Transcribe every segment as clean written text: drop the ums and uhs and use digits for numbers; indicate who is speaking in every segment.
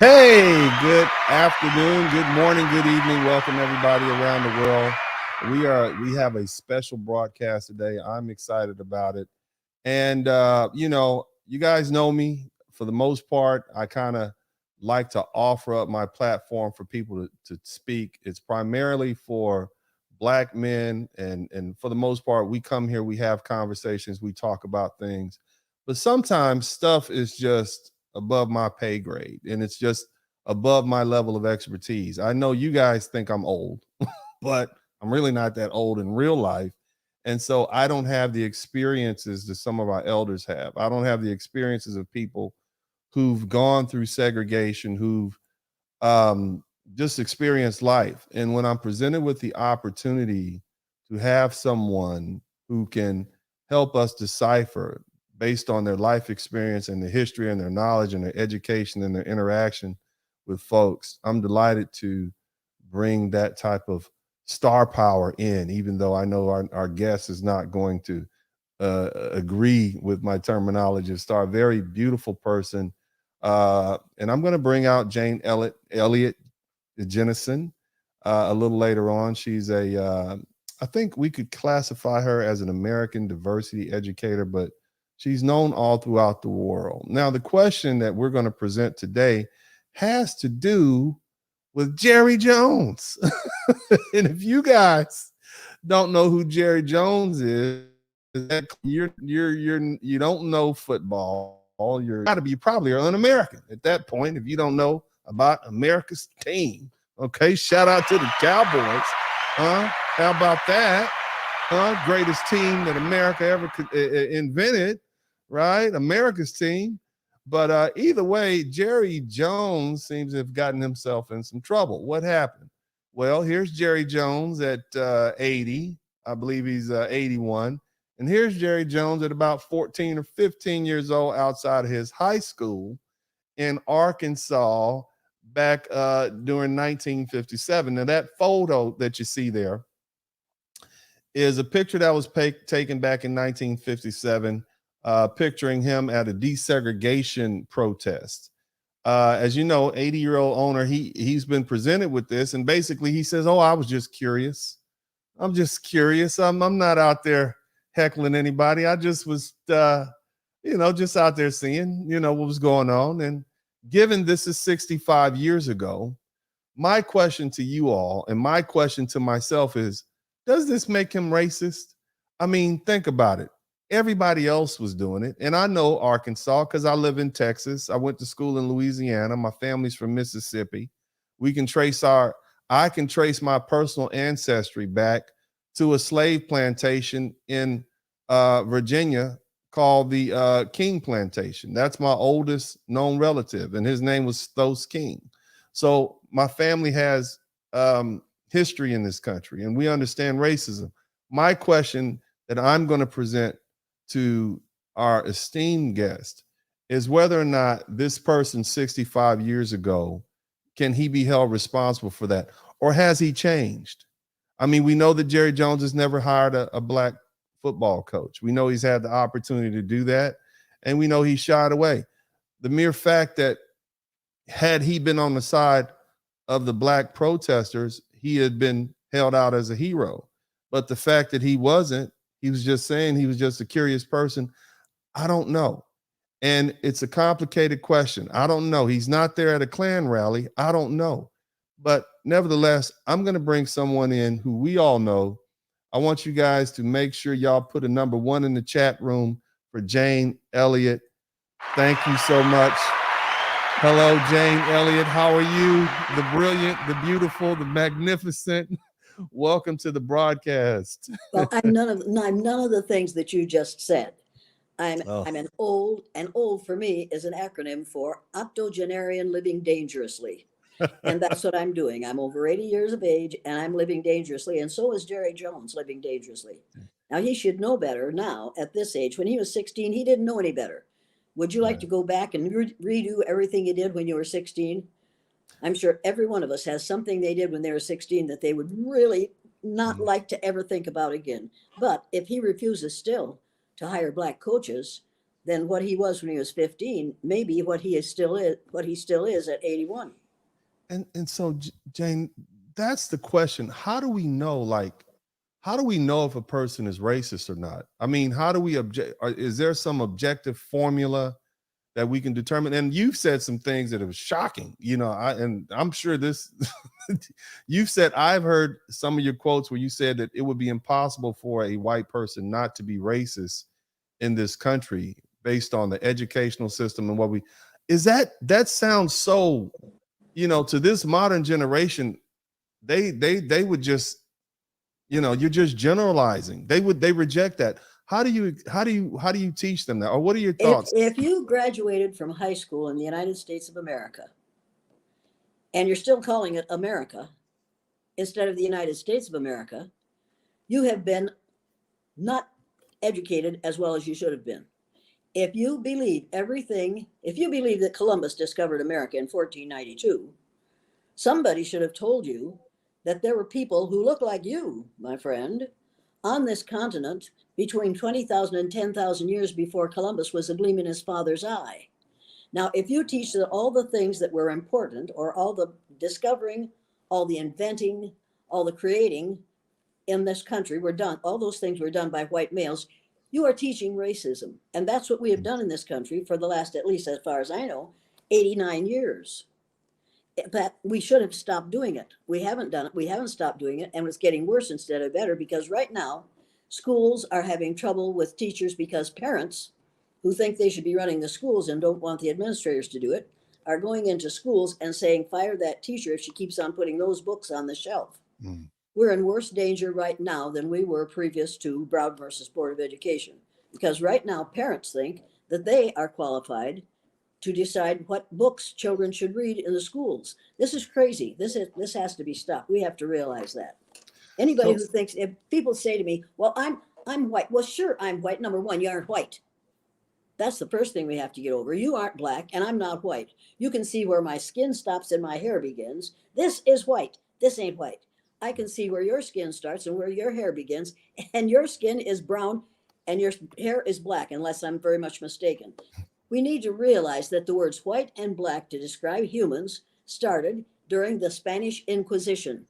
Speaker 1: Hey, good afternoon, good morning, good evening. Welcome everybody around the world. We have a special broadcast today. I'm excited about it. And you guys know me for the most part. I kind of like to offer up my platform for people to speak. It's primarily for black men, and for the most part, we come here, we have conversations, we talk about things. But sometimes stuff is just above my pay grade and it's just above my level of expertise. I know you guys think I'm old, but I'm really not that old in real life. And so I don't have the experiences that some of our elders have. I don't have the experiences of people who've gone through segregation, who've just experienced life. And when I'm presented with the opportunity to have someone who can help us decipher based on their life experience and the history and their knowledge and their education and their interaction with folks, I'm delighted to bring that type of star power in, even though I know our guest is not going to agree with my terminology of star. Very beautiful person. And I'm going to bring out Jane Elliott Jennison a little later on. She's I think we could classify her as an American diversity educator, but she's known all throughout the world. Now, the question that we're going to present today has to do with Jerry Jones. And if you guys don't know who Jerry Jones is, you don't know football. You probably are un-American at that point if you don't know about America's team. Okay, shout out to the Cowboys. How about that? Greatest team that America ever invented, right? America's team. But either way, Jerry Jones seems to have gotten himself in some trouble. What happened? Well, here's Jerry Jones at 80. I believe he's 81. And here's Jerry Jones at about 14 or 15 years old outside of his high school in Arkansas back during 1957. Now, that photo that you see there is a picture that was taken back in 1957, picturing him at a desegregation protest. As you know, 80-year-old owner, he's been presented with this, and basically he says, "Oh, I was just curious. I'm just curious. I'm not out there heckling anybody. I just was, just out there seeing, what was going on." And given this is 65 years ago, my question to you all and my question to myself is, does this make him racist? I mean, think about it. Everybody else was doing it. And I know Arkansas because I live in Texas. I went to school in Louisiana. My family's from Mississippi. I can trace my personal ancestry back to a slave plantation in Virginia called the King Plantation. That's my oldest known relative, and his name was Thos King. So my family has history in this country, and we understand racism. My question that I'm going to present to our esteemed guest is whether or not this person 65 years ago, can he be held responsible for that? Or has he changed? I mean, we know that Jerry Jones has never hired a black football coach. We know he's had the opportunity to do that, and we know he shied away. The mere fact that had he been on the side of the black protesters, he had been held out as a hero. But the fact that he wasn't, he was just saying he was just a curious person. I don't know. And it's a complicated question. I don't know. He's not there at a Klan rally. I don't know. But nevertheless, I'm going to bring someone in who we all know. I want you guys to make sure y'all put a number 1 in the chat room for Jane Elliott. Thank you so much. Hello, Jane Elliott. How are you? The brilliant, the beautiful, the magnificent. Welcome to the broadcast.
Speaker 2: Well, I'm none of the things that you just said. I'm
Speaker 1: Oh,
Speaker 2: I'm an old, and old for me is an acronym for octogenarian living dangerously. And that's what I'm doing. I'm over 80 years of age and I'm living dangerously. And so is Jerry Jones living dangerously. Now, he should know better now at this age. When he was 16, he didn't know any better. Would you like
Speaker 1: right.
Speaker 2: to go back and redo everything you did when you were 16? I'm sure every one of us has something they did when they were 16 that they would really not like to ever think about again. But if he refuses still to hire black coaches, than what he was when he was 15, maybe what he still is at 81.
Speaker 1: And so Jane, that's the question. How do we know, like, how do we know if a person is racist or not? I mean, how do we is there some objective formula that we can determine? And you've said some things that are shocking, and I'm sure this, I've heard some of your quotes where you said that it would be impossible for a white person not to be racist in this country based on the educational system and that sounds so, to this modern generation, they would just, you're just generalizing. They reject that. How do you teach them that? Or what are your thoughts?
Speaker 2: If you graduated from high school in the United States of America and you're still calling it America instead of the United States of America, you have been not educated as well as you should have been. If you believe that Columbus discovered America in 1492, somebody should have told you that there were people who look like you, my friend, on this continent between 20,000 and 10,000 years before Columbus was a gleam in his father's eye. Now, if you teach that all the things that were important, or all the discovering, all the inventing, all the creating in this country were done, all those things were done by white males, you are teaching racism. And that's what we have done in this country for the last, at least as far as I know, 89 years. But we should have stopped doing it. We haven't done it. We haven't stopped doing it. And it's getting worse instead of better, because right now schools are having trouble with teachers because parents who think they should be running the schools and don't want the administrators to do it are going into schools and saying, fire that teacher if she keeps on putting those books on the shelf. Mm. We're in worse danger right now than we were previous to Brown versus Board of Education, because right now parents think that they are qualified to decide what books children should read in the schools. This is crazy. This has to be stopped. We have to realize that. Anybody who thinks, if people say to me, well, I'm white. Well, sure, I'm white. Number one, you aren't white. That's the first thing we have to get over. You aren't black and I'm not white. You can see where my skin stops and my hair begins. This is white. This ain't white. I can see where your skin starts and where your hair begins, and your skin is brown and your hair is black, unless I'm very much mistaken. We need to realize that the words white and black to describe humans started during the Spanish Inquisition.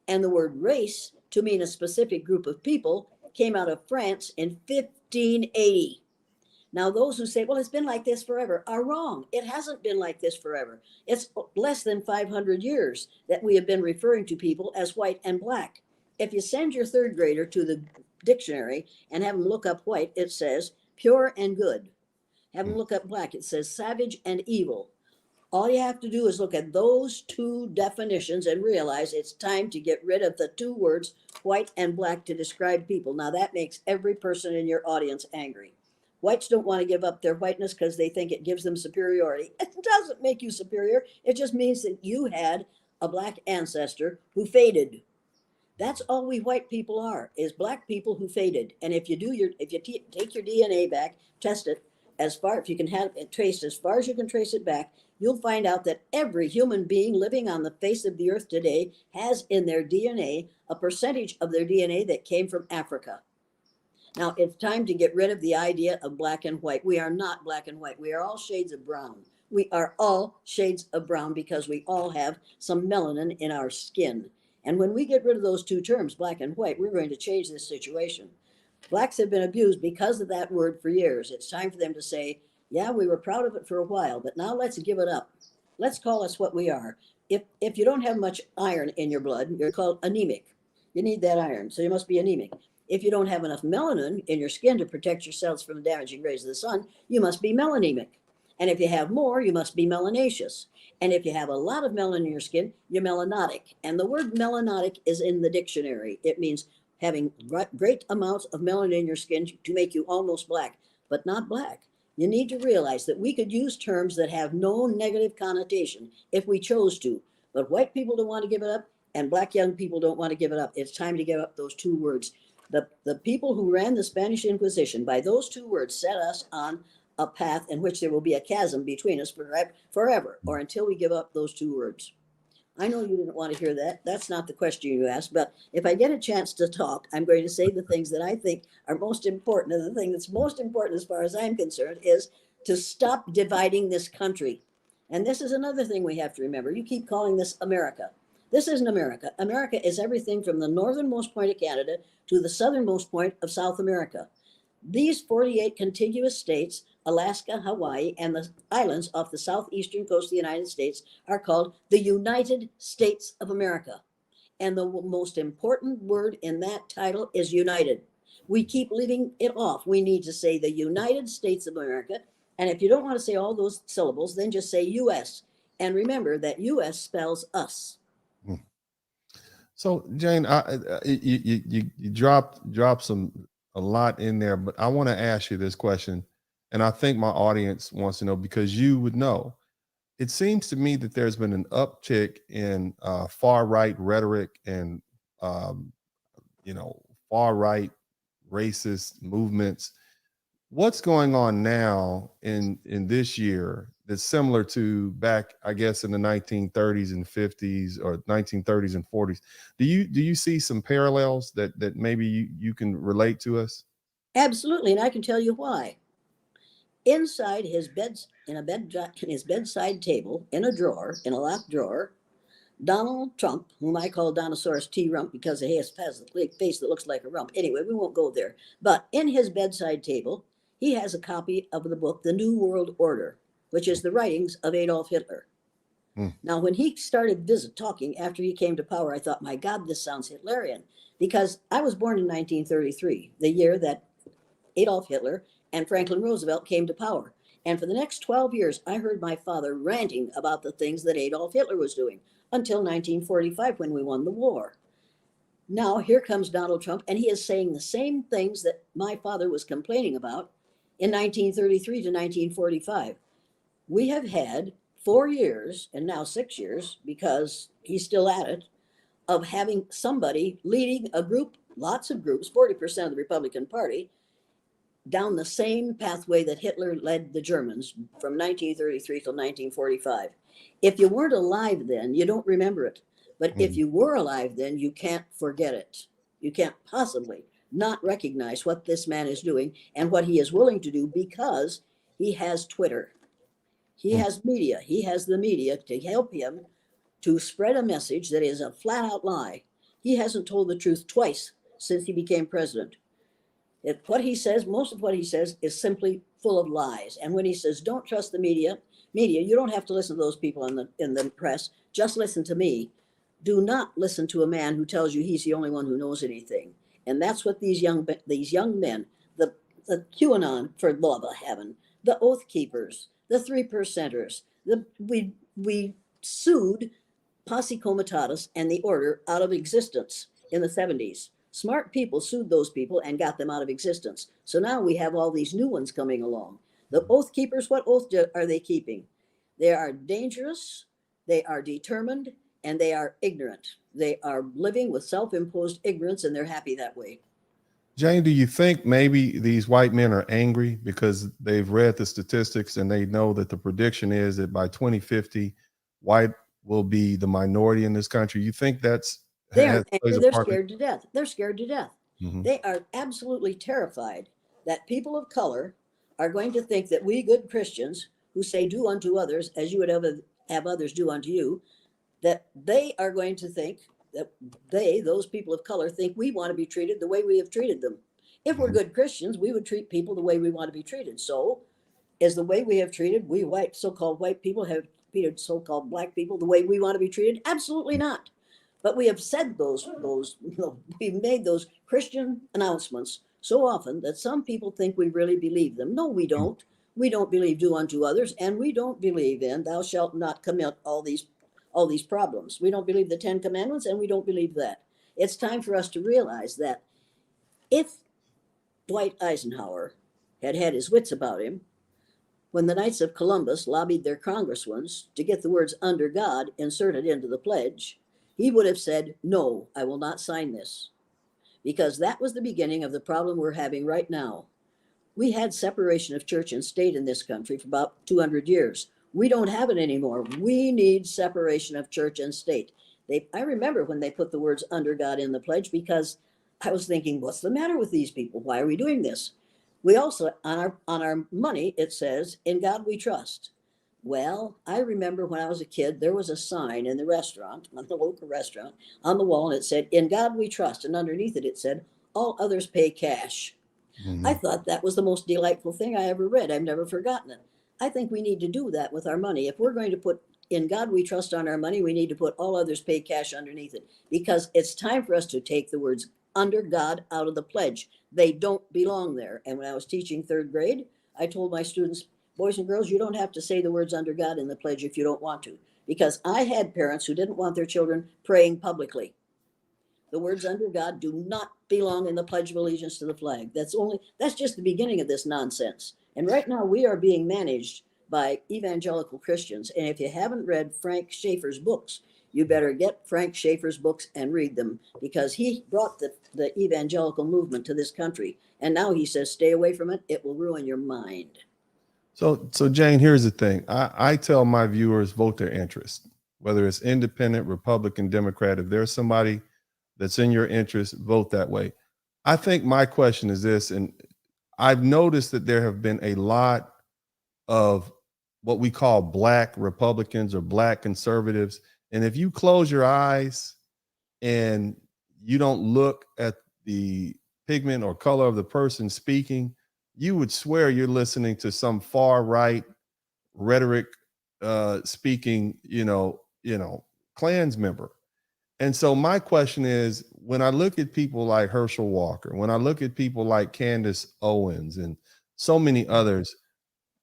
Speaker 2: And the word race to mean a specific group of people came out of France in 1580. Now, those who say, well, it's been like this forever, are wrong. It hasn't been like this forever. It's less than 500 years that we have been referring to people as white and black. If you send your third grader to the dictionary and have them look up white, it says pure and good. Have them look up black, it says savage and evil. All you have to do is look at those two definitions and realize it's time to get rid of the two words white and black to describe people. Now, that makes every person in your audience angry. Whites don't want to give up their whiteness because they think it gives them superiority. It doesn't make you superior. It just means that you had a black ancestor who faded. That's all we white people are, is black people who faded. And if you take your DNA back, test it, if you can have it traced as far as you can trace it back, you'll find out that every human being living on the face of the earth today has in their DNA a percentage of their DNA that came from Africa. Now, it's time to get rid of the idea of black and white. We are not black and white. We are all shades of brown. We are all shades of brown because we all have some melanin in our skin. And when we get rid of those two terms, black and white, we're going to change this situation. Blacks have been abused because of that word for years. It's time for them to say, yeah, we were proud of it for a while, but now let's give it up. Let's call us what we are. If you don't have much iron in your blood, you're called anemic. You need that iron, so you must be anemic. If you don't have enough melanin in your skin to protect your cells from the damaging rays of the sun, you must be melanemic. And if you have more, you must be melanaceous. And if you have a lot of melanin in your skin, you're melanotic. And the word melanotic is in the dictionary. It means having great amounts of melanin in your skin to make you almost black, but not black. You need to realize that we could use terms that have no negative connotation if we chose to, but white people don't want to give it up, and black young people don't want to give it up. It's time to give up those two words. The people who ran the Spanish Inquisition, by those two words, set us on a path in which there will be a chasm between us forever, or until we give up those two words. I know you didn't want to hear that. That's not the question you asked. But if I get a chance to talk, I'm going to say the things that I think are most important. And the thing that's most important, as far as I'm concerned, is to stop dividing this country. And this is another thing we have to remember. You keep calling this America. This isn't America. America is everything from the northernmost point of Canada to the southernmost point of South America. These 48 contiguous states, Alaska, Hawaii, and the islands off the southeastern coast of the United States, are called the United States of America. And the most important word in that title is united. We keep leaving it off. We need to say the United States of America. And if you don't want to say all those syllables, then just say US. And remember that US spells us.
Speaker 1: So Jane, you dropped a lot in there, but I want to ask you this question, and I think my audience wants to know because you would know. It seems to me that there's been an uptick in far right rhetoric and far right racist movements. What's going on now in this year that's similar to back, I guess, in the 1930s and 50s or 1930s and 40s? Do you see some parallels that maybe you can relate to us?
Speaker 2: Absolutely, and I can tell you why. Inside his his bedside table, in a drawer, in a locked drawer, Donald Trump, whom I call Donosaurus T. Rump because he has a face that looks like a rump. Anyway, we won't go there. But in his bedside table, he has a copy of the book, The New World Order, which is the writings of Adolf Hitler. Now, when he started talking after he came to power, I thought, my God, this sounds Hitlerian. Because I was born in 1933, the year that Adolf Hitler and Franklin Roosevelt came to power. And for the next 12 years, I heard my father ranting about the things that Adolf Hitler was doing until 1945 when we won the war. Now, here comes Donald Trump, and he is saying the same things that my father was complaining about in 1933 to 1945. We have had 4 years, and now 6 years, because he's still at it, of having somebody leading a group, lots of groups, 40% of the Republican Party, down the same pathway that Hitler led the Germans from 1933 till 1945. If you weren't alive then, you don't remember it. But if you were alive then, you can't forget it. You can't possibly not recognize what this man is doing and what he is willing to do because he has Twitter. He has media. He has the media to help him to spread a message that is a flat out lie. He hasn't told the truth twice since he became president. What he says, most of what he says is simply full of lies. And when he says, don't trust the media, you don't have to listen to those people in the press. Just listen to me. Do not listen to a man who tells you he's the only one who knows anything. And that's what these young men, the QAnon, for love of heaven, the Oath Keepers, the 3%ers, we sued Posse Comitatus and the order out of existence in the 70s. Smart people sued those people and got them out of existence. So now we have all these new ones coming along. The Oath Keepers, what oath are they keeping? They are dangerous, they are determined, and they are ignorant. They are living with self-imposed ignorance, and they're happy that way.
Speaker 1: Jane, do you think maybe these white men are angry because they've read the statistics and they know that the prediction is that by 2050, white will be the minority in this country? You think that's
Speaker 2: they're scared to death. They're scared to death.
Speaker 1: Mm-hmm.
Speaker 2: They are absolutely terrified that people of color are going to think that we good Christians who say do unto others as you would have others do unto you, that they are going to think that those people of color, think we want to be treated the way we have treated them. If we're good Christians, we would treat people the way we want to be treated. So is the way we have treated, we so-called white people have treated so-called black people the way we want to be treated? Absolutely not. But we have said we've made those Christian announcements so often that some people think we really believe them. No, we don't. We don't believe do unto others, and we don't believe in thou shalt not commit all these problems. We don't believe the 10 Commandments, and we don't believe that. It's time for us to realize that if Dwight Eisenhower had had his wits about him, when the Knights of Columbus lobbied their congressmen to get the words under God inserted into the pledge, he would have said, no, I will not sign this. Because that was the beginning of the problem we're having right now. We had separation of church and state in this country for about 200 years. We don't have it anymore. We need separation of church and state. I remember when they put the words under God in the pledge, because I was thinking, what's the matter with these people? Why are we doing this? We also, on our money, it says, in God we trust. Well, I remember when I was a kid, there was a sign in the restaurant, on the local restaurant, on the wall, and it said, in God we trust. And underneath it, it said, all others pay cash. I
Speaker 1: Mhm.
Speaker 2: thought that was the most delightful thing I ever read. I've never forgotten it. I think we need to do that with our money. If we're going to put in God we trust on our money, we need to put all others pay cash underneath it, because it's time for us to take the words under God out of the pledge. They don't belong there. And when I was teaching third grade, I told my students, boys and girls, you don't have to say the words under God in the pledge if you don't want to, because I had parents who didn't want their children praying publicly. The words under God do not belong in the Pledge of Allegiance to the flag. That's just the beginning of this nonsense. And right now we are being managed by evangelical Christians. And if you haven't read Frank Schaeffer's books, you better get Frank Schaeffer's books and read them, because he brought the evangelical movement to this country. And now he says, stay away from it. It will ruin your mind.
Speaker 1: So Jane, here's the thing. I tell my viewers, vote their interest, whether it's independent, Republican, Democrat. If there's somebody that's in your interest, vote that way. I think my question is this, and I've noticed that there have been a lot of what we call black Republicans or black conservatives. And if you close your eyes and you don't look at the pigment or color of the person speaking, you would swear you're listening to some far right rhetoric speaking, Klans member. And so my question is, when I look at people like Herschel Walker, when I look at people like Candace Owens and so many others,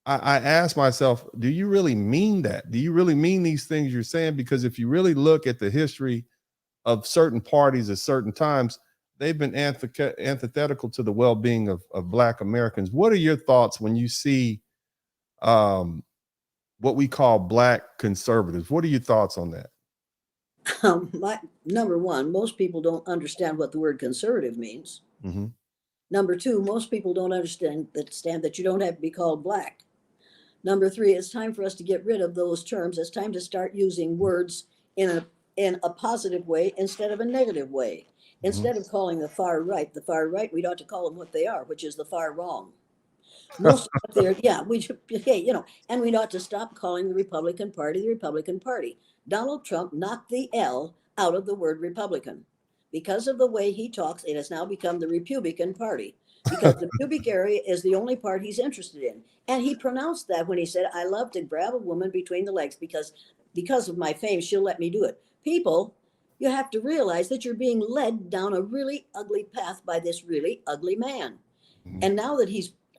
Speaker 1: I ask myself, do you really mean that? Do you really mean these things you're saying? Because if you really look at the history of certain parties at certain times, they've been antithetical to the well-being of Black Americans. What are your thoughts when you see what we call Black conservatives? What are your thoughts on that?
Speaker 2: Number one, most people don't understand what the word conservative means.
Speaker 1: Mm-hmm.
Speaker 2: Number two, most people don't understand that you don't have to be called black. Number three, it's time for us to get rid of those terms. It's time to start using words in a positive way instead of a negative way.
Speaker 1: Mm-hmm.
Speaker 2: Instead of calling the far right, we ought to call them what they are, which is the far wrong. Most of what they're, yeah, and we ought to stop calling the Republican Party the Republican Party. Donald Trump knocked the L out of the word Republican. Because of the way he talks, it has now become the Republican Party, because the pubic area is the only part he's interested in. And he pronounced that when he said, I love to grab a woman between the legs because of my fame, she'll let me do it. People, you have to realize that you're being led down a really ugly path by this really ugly man.
Speaker 1: Mm-hmm.
Speaker 2: And now that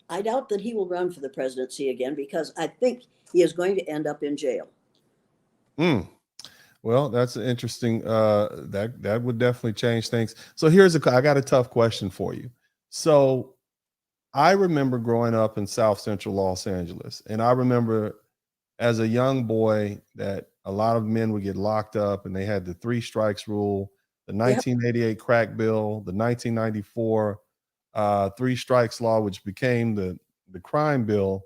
Speaker 2: I doubt that he will run for the presidency again, because I think he is going to end up in jail.
Speaker 1: Mm. Well, that's an interesting. That would definitely change things. So I got a tough question for you. So I remember growing up in South Central Los Angeles, and I remember as a young boy that a lot of men would get locked up, and they had the 3 strikes rule, the
Speaker 2: Yep.
Speaker 1: 1988 crack bill, the 1994 3 strikes law, which became the crime bill.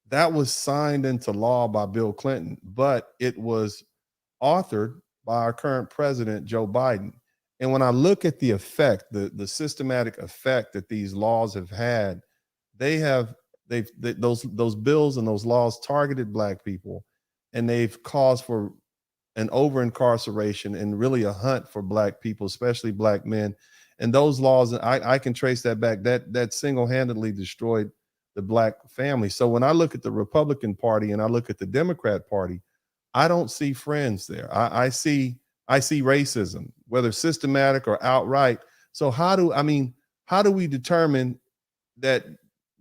Speaker 1: That was signed into law by Bill Clinton, but it was authored by our current president, Joe Biden. And when I look at the effect, the systematic effect that these laws have had, those bills and those laws targeted Black people, and they've caused for an over incarceration and really a hunt for Black people, especially Black men. And those laws, I can trace that back. That single-handedly destroyed the Black family. So when I look at the Republican Party and I look at the Democrat Party, I don't see friends there. I see racism, whether systematic or outright. So how do we determine that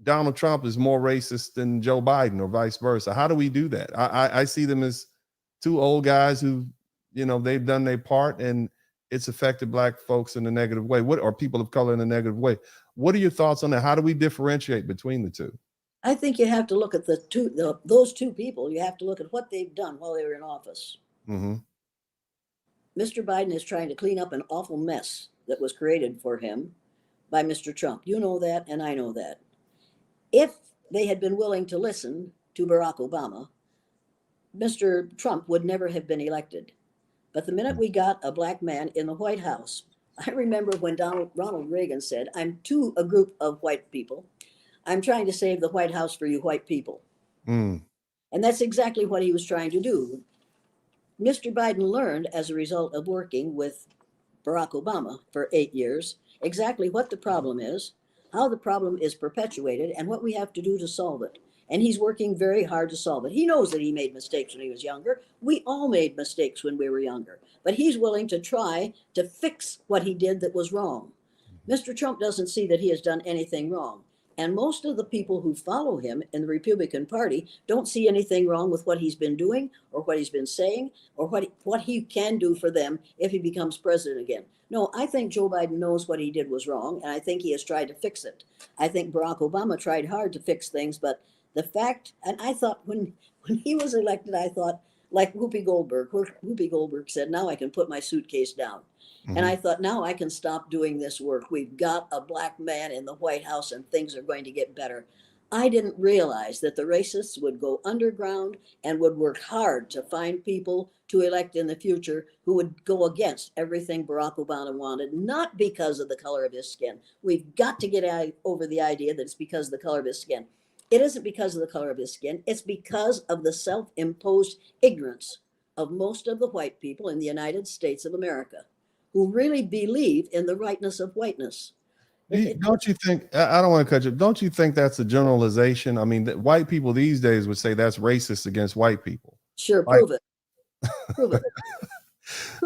Speaker 1: Donald Trump is more racist than Joe Biden or vice versa? How do we do that? I see them as 2 old guys who, they've done their part and it's affected Black folks in a negative way. Or people of color in a negative way. What are your thoughts on that? How do we differentiate between the two?
Speaker 2: I think you have to look at those two people. You have to look at what they've done while they were in office.
Speaker 1: Mm-hmm.
Speaker 2: Mr. Biden is trying to clean up an awful mess that was created for him by Mr. Trump. You know that, and I know that. If they had been willing to listen to Barack Obama, Mr. Trump would never have been elected. But the minute we got a black man in the White House, I remember when Ronald Reagan said, I'm to a group of white people. I'm trying to save the White House for you white people.
Speaker 1: Mm.
Speaker 2: And that's exactly what he was trying to do. Mr. Biden learned as a result of working with Barack Obama for 8 years exactly what the problem is, how the problem is perpetuated, and what we have to do to solve it. And he's working very hard to solve it. He knows that he made mistakes when he was younger. We all made mistakes when we were younger, but he's willing to try to fix what he did that was wrong. Mr. Trump doesn't see that he has done anything wrong. And most of the people who follow him in the Republican Party don't see anything wrong with what he's been doing or what he's been saying or what he can do for them if he becomes president again. No, I think Joe Biden knows what he did was wrong, and I think he has tried to fix it. I think Barack Obama tried hard to fix things, but the fact, and I thought when he was elected, I thought, like Whoopi Goldberg said, now I can put my suitcase down.
Speaker 1: Mm-hmm.
Speaker 2: And I thought, now I can stop doing this work. We've got a black man in the White House and things are going to get better. I didn't realize that the racists would go underground and would work hard to find people to elect in the future who would go against everything Barack Obama wanted, not because of the color of his skin. We've got to get over the idea that it's because of the color of his skin. It isn't because of the color of his skin. It's because of the self-imposed ignorance of most of the white people in the United States of America, who really believe in the rightness of whiteness.
Speaker 1: Don't you think, I don't want to cut you, don't you think that's a generalization? I mean, white people these days would say that's racist against white people.
Speaker 2: Sure, prove it. Prove it.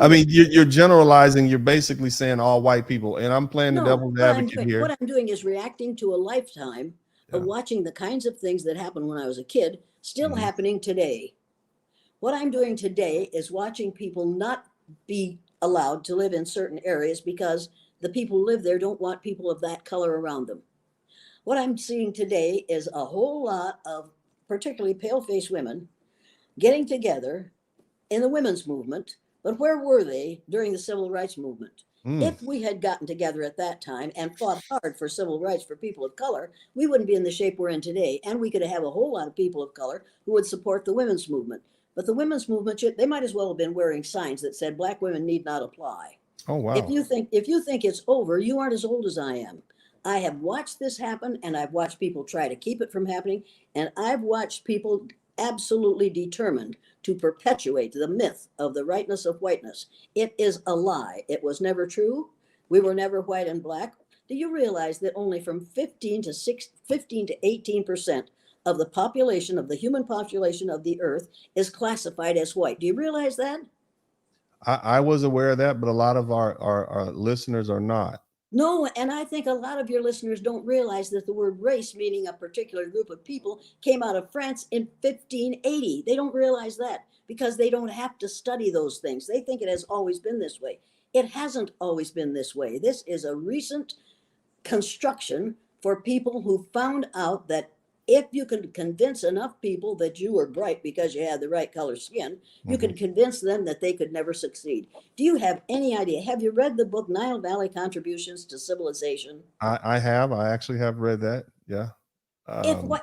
Speaker 1: I mean, you're generalizing. You're basically saying all white people, and I'm playing the devil's advocate here.
Speaker 2: What I'm doing is reacting to a lifetime of watching the kinds of things that happened when I was a kid still happening today. What I'm doing today is watching people not be allowed to live in certain areas because the people who live there don't want people of that color around them. What I'm seeing today is a whole lot of particularly pale-faced women getting together in the women's movement. But where were they during the civil rights movement? If we had gotten together at that time and fought hard for civil rights for people of color, we wouldn't be in the shape we're in today. And we could have a whole lot of people of color who would support the women's movement. But the women's movement, they might as well have been wearing signs that said black women need not apply.
Speaker 1: Oh, wow.
Speaker 2: If you think it's over, you aren't as old as I am. I have watched this happen, and I've watched people try to keep it from happening. And I've watched people absolutely determined to perpetuate the myth of the rightness of whiteness. It is a lie. It was never true. We were never white and black. Do you realize that only from 15 to 18% of the population, of the human population of the earth, is classified as white? Do you realize that?
Speaker 1: I was aware of that, but a lot of our listeners are not.
Speaker 2: No, and I think a lot of your listeners don't realize that the word race, meaning a particular group of people, came out of France in 1580. They don't realize that because they don't have to study those things. They think it has always been this way. It hasn't always been this way. This is a recent construction for people who found out that if you can convince enough people that you were bright because you had the right color skin, you could convince them that they could never succeed. Do you have any idea? Have you read the book Nile Valley Contributions to Civilization?
Speaker 1: I have. I actually have read that. Yeah.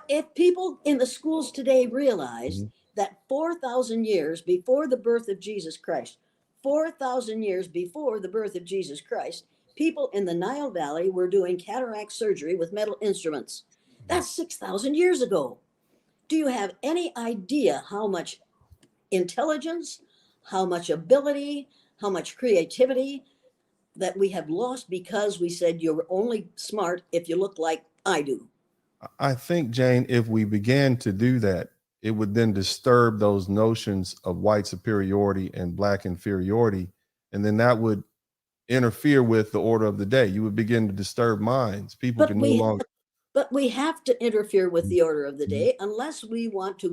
Speaker 2: If people in the schools today realized that 4,000 years before the birth of Jesus Christ, 4,000 years before the birth of Jesus Christ, people in the Nile Valley were doing cataract surgery with metal instruments. That's 6,000 years ago. Do you have any idea how much intelligence, how much ability, how much creativity that we have lost because we said you're only smart if you look like I do?
Speaker 1: I think, Jane, if we began to do that, it would then disturb those notions of white superiority and black inferiority. And then that would interfere with the order of the day. You would begin to disturb minds. People can no longer.
Speaker 2: But we have to interfere with the order of the day unless we want to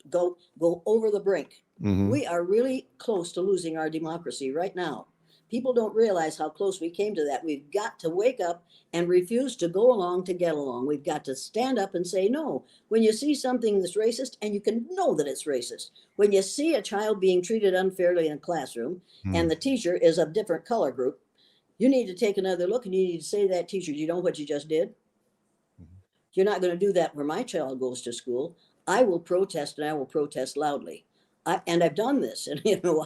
Speaker 2: go over the brink. We are really close to losing our democracy right now. People don't realize how close we came to that. We've got to wake up and refuse to go along to get along. We've got to stand up and say no. When you see something that's racist, and you can know that it's racist, when you see a child being treated unfairly in a classroom and the teacher is of different color group, you need to take another look and you need to say to that teacher, do you know what you just did? You're not going to do that where my child goes to school. I will protest, and I will protest loudly. And I've done this, and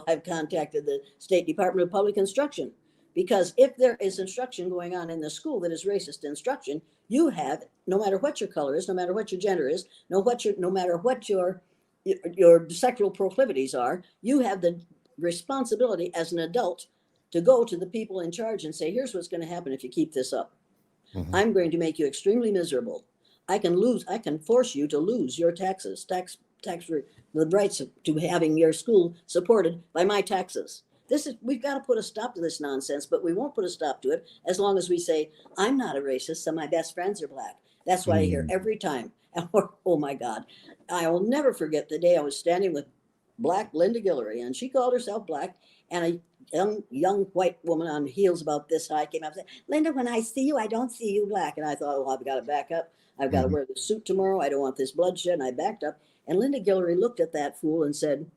Speaker 2: I've contacted the State Department of Public Instruction, because if there is instruction going on in the school that is racist instruction, you have, no matter what your color is, no matter what your gender is, no matter what your sexual proclivities are, you have the responsibility as an adult to go to the people in charge and say, here's what's going to happen if you keep this up.
Speaker 1: Mhm.
Speaker 2: I'm going to make you extremely miserable. I can force you to lose your taxes, the rights to having your school supported by my taxes. We've got to put a stop to this nonsense, but we won't put a stop to it as long as we say, I'm not a racist, so my best friends are black. That's what I hear every time. Oh my God. I will never forget the day I was standing with black Linda Guillory, and she called herself black, and a young white woman on heels about this high came up and said, Linda, when I see you, I don't see you black. And I thought, oh, I've got to back up. I've got to wear the suit tomorrow. I don't want this bloodshed. And I backed up. And Linda Guillory looked at that fool and said,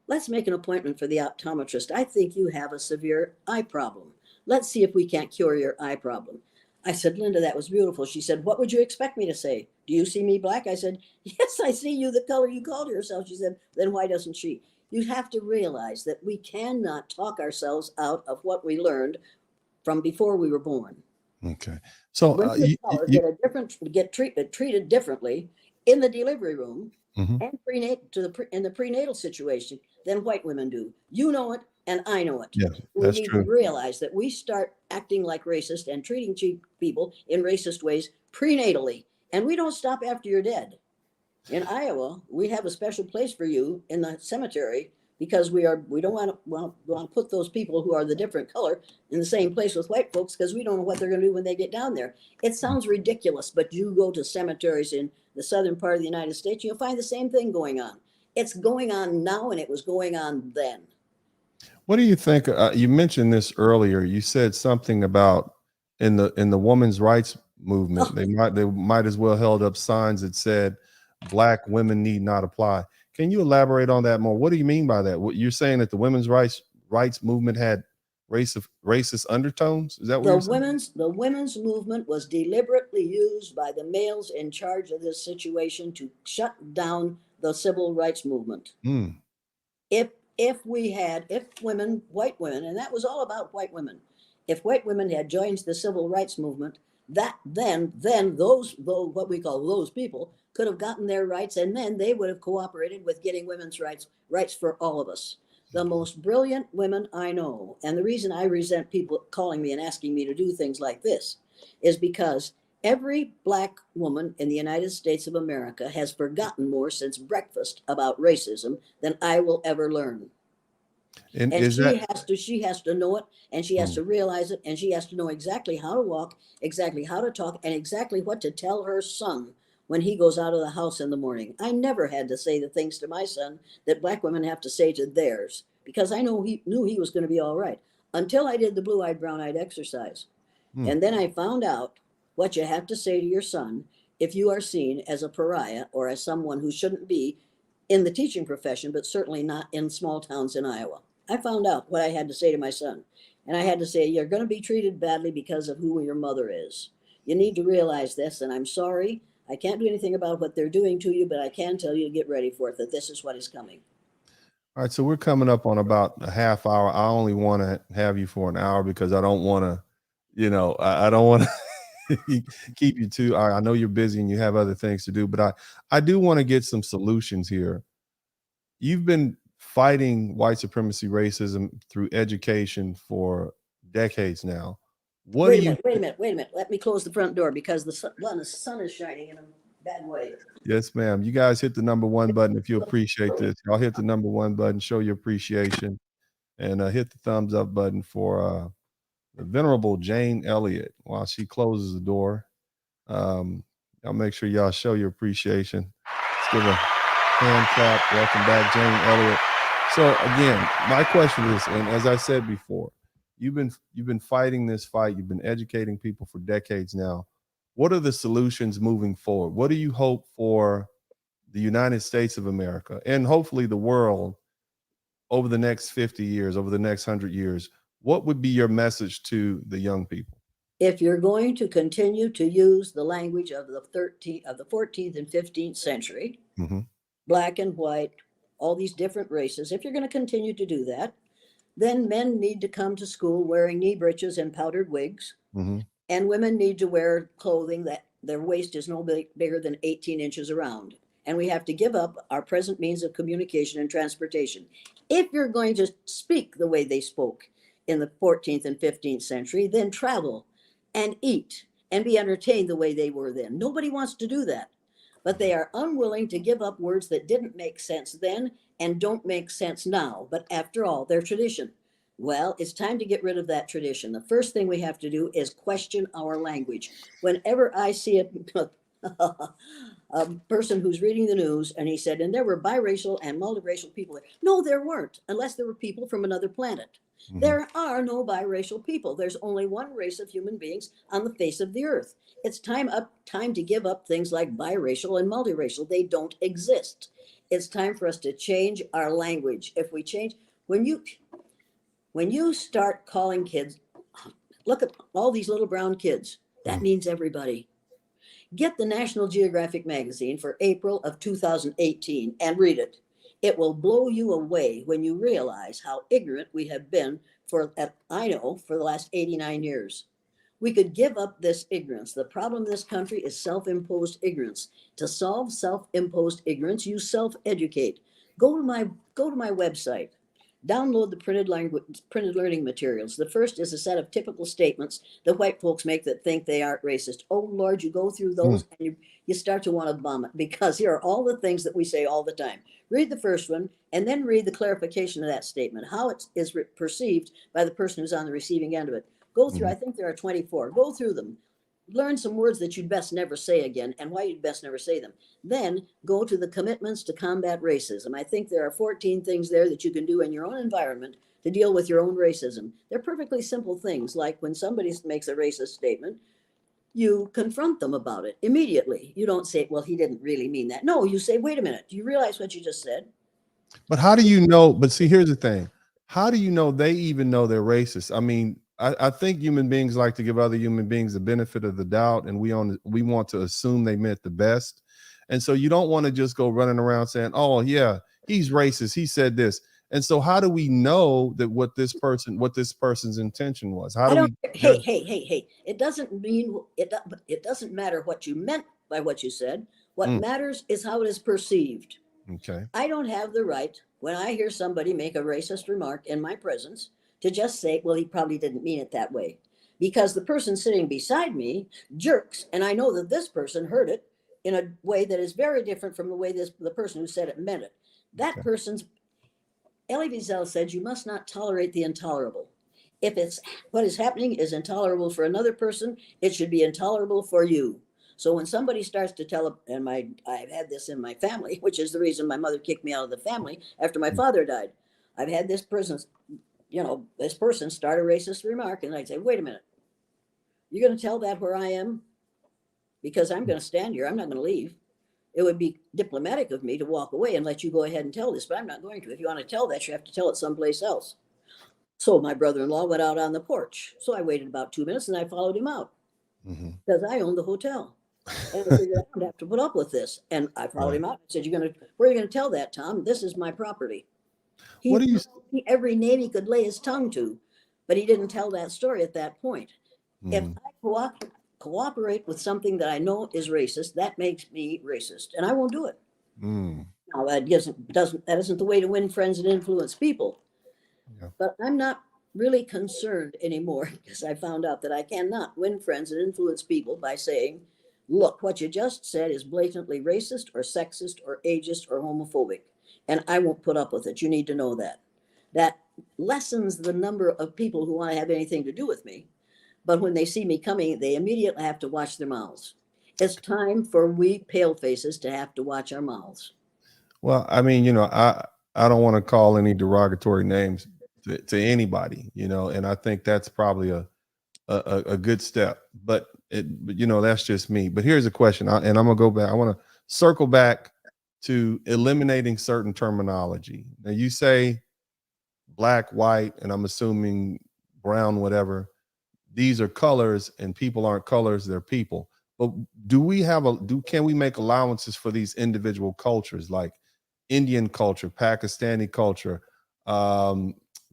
Speaker 2: let's make an appointment for the optometrist. I think you have a severe eye problem. Let's see if we can't cure your eye problem. I said, Linda, that was beautiful. She said, what would you expect me to say? Do you see me black? I said, yes, I see you the color you called yourself. She said, then why doesn't she? You have to realize that we cannot talk ourselves out of what we learned from before we were born.
Speaker 1: Okay. So
Speaker 2: Women of color get treated differently in the delivery room and in the prenatal situation than white women do. You know it, and I know it.
Speaker 1: Yeah,
Speaker 2: We
Speaker 1: that's
Speaker 2: need
Speaker 1: true.
Speaker 2: to realize that we start acting like racist and treating people in racist ways prenatally, and we don't stop after you're dead. In Iowa, we have a special place for you in the cemetery because we don't want to put those people who are the different color in the same place with white folks, because we don't know what they're going to do when they get down there. It sounds ridiculous, but you go to cemeteries in the southern part of the United States, you'll find the same thing going on. It's going on now, and it was going on then.
Speaker 1: What do you think? You mentioned this earlier. You said something about in the women's rights movement, they might as well held up signs that said black women need not apply. Can you elaborate on that more? What do you mean by that? What you're saying, that the women's rights movement had racist undertones? Is that what you're saying?
Speaker 2: The women's movement was deliberately used by the males in charge of this situation to shut down the civil rights movement.
Speaker 1: Mm.
Speaker 2: If women, white women, and that was all about white women, if white women had joined the civil rights movement, then those what we call those people could have gotten their rights, and then they would have cooperated with getting women's rights for all of us. The most brilliant women I know, and the reason I resent people calling me and asking me to do things like this is because every black woman in the United States of America has forgotten more since breakfast about racism than I will ever learn.
Speaker 1: And
Speaker 2: And
Speaker 1: is that
Speaker 2: she has to know it, and she has to realize it, and she has to know exactly how to walk, exactly how to talk, and exactly what to tell her son when he goes out of the house in the morning. I never had to say the things to my son that black women have to say to theirs, because I knew he was going to be all right, until I did the blue-eyed, brown-eyed exercise. And then I found out what you have to say to your son if you are seen as a pariah or as someone who shouldn't be in the teaching profession, but certainly not in small towns in Iowa. I found out what I had to say to my son. And I had to say, you're going to be treated badly because of who your mother is. You need to realize this, and I'm sorry. I can't do anything about what they're doing to you, but I can tell you to get ready for it, that this is what is coming.
Speaker 1: all right? So we're coming up on about a half hour. I only want to have you for an hour because I don't want to, I don't want to keep you too. I know you're busy and you have other things to do, but I do want to get some solutions here. You've been fighting white supremacy, racism through education for decades now.
Speaker 2: Wait a minute. Let me close the front door because the sun is shining in a bad way.
Speaker 1: Yes, ma'am. You guys hit the number one button if you appreciate this. Y'all hit the number one button, show your appreciation, and hit the thumbs up button for the venerable Jane Elliott while she closes the door. I'll make sure y'all show your appreciation. Let's give a hand clap. Welcome back, Jane Elliott. So again, my question is, and as I said before, you've been fighting this fight. You've been educating people for decades now. What are the solutions moving forward? What do you hope for the United States of America and hopefully the world over the next 50 years, over the next 100 years? What would be your message to the young people?
Speaker 2: If you're going to continue to use the language of the 14th and 15th century, black and white, all these different races. If you're going to continue to do that, then men need to come to school wearing knee breeches and powdered wigs,
Speaker 1: Mm-hmm.
Speaker 2: and women need to wear clothing that their waist is no bigger than 18 inches around. And we have to give up our present means of communication and transportation. If you're going to speak the way they spoke in the 14th and 15th century, then travel and eat and be entertained the way they were then. Nobody wants to do that, but they are unwilling to give up words that didn't make sense then and don't make sense now. But after all, they're tradition. Well, it's time to get rid of that tradition. The first thing we have to do is question our language. Whenever I see a person who's reading the news and he said, and there were biracial and multiracial people there. No, there weren't, unless there were people from another planet.
Speaker 1: Mm-hmm.
Speaker 2: There are no biracial people. There's only one race of human beings on the face of the earth. It's time to give up things like biracial and multiracial. They don't exist. It's time for us to change our language. If we change, when you start calling kids, look at all these little brown kids. That means everybody. Get the National Geographic magazine for April of 2018 and read it. It will blow you away when you realize how ignorant we have been for the last 89 years. We could give up this ignorance. The problem in this country is self-imposed ignorance. To solve self-imposed ignorance, you self-educate. Go to my website. Download the printed learning materials. The first is a set of typical statements that white folks make that think they aren't racist. Oh, Lord, you go through those and you start to want to vomit, because here are all the things that we say all the time. Read the first one and then read the clarification of that statement, how it is perceived by the person who's on the receiving end of it. Go through, I think there are 24. Go through them. Learn some words that you'd best never say again and why you'd best never say them. Then go to the commitments to combat racism. I think there are 14 things there that you can do in your own environment to deal with your own racism. They're perfectly simple things, like when somebody makes a racist statement, you confront them about it immediately. You don't say, well, he didn't really mean that. No, you say, wait a minute, do you realize what you just said?
Speaker 1: But how do you know? But see, here's the thing. How do you know they even know they're racist? I mean, I think human beings like to give other human beings the benefit of the doubt, and we want to assume they meant the best. And so you don't want to just go running around saying, oh yeah, he's racist, he said this. And so how do we know that what this person's intention was? How do we
Speaker 2: Hey, it doesn't mean it doesn't matter what you meant by what you said. What matters is how it is perceived.
Speaker 1: Okay.
Speaker 2: I don't have the right, when I hear somebody make a racist remark in my presence, to just say, well, he probably didn't mean it that way. Because the person sitting beside me jerks, and I know that this person heard it in a way that is very different from the way the person who said it meant it. That person's, Elie Wiesel said, you must not tolerate the intolerable. If it's what is happening is intolerable for another person, it should be intolerable for you. So when somebody starts to tell, and I've had this in my family, which is the reason my mother kicked me out of the family after my father died. I've had this person start a racist remark, and I'd say, wait a minute, you're going to tell that where I am? Because I'm going to stand here. I'm not going to leave. It would be diplomatic of me to walk away and let you go ahead and tell this, but I'm not going to. If you want to tell that, you have to tell it someplace else. So my brother-in-law went out on the porch. So I waited about 2 minutes and I followed him out because I owned the hotel. And I figured I don't have to put up with this. And I followed him out. I said, where are you going to tell that, Tom? This is my property. Every name he could lay his tongue to, but he didn't tell that story at that point. If I cooperate with something that I know is racist, that makes me racist, and I won't do it. Now that isn't the way to win friends and influence people. But I'm not really concerned anymore, because I found out that I cannot win friends and influence people by saying, look, what you just said is blatantly racist or sexist or ageist or homophobic, and I won't put up with it. You need to know that. That lessens the number of people who want to have anything to do with me. But when they see me coming, they immediately have to watch their mouths. It's time for we pale faces to have to watch our mouths.
Speaker 1: Well, I mean, I don't want to call any derogatory names to anybody, and I think that's probably a good step. But that's just me. But here's a question, and I'm gonna go back. I want to circle back to eliminating certain terminology. Now, you say black, white, and I'm assuming brown, whatever. These are colors, and people aren't colors; they're people. But can we make allowances for these individual cultures? Like Indian culture, Pakistani culture,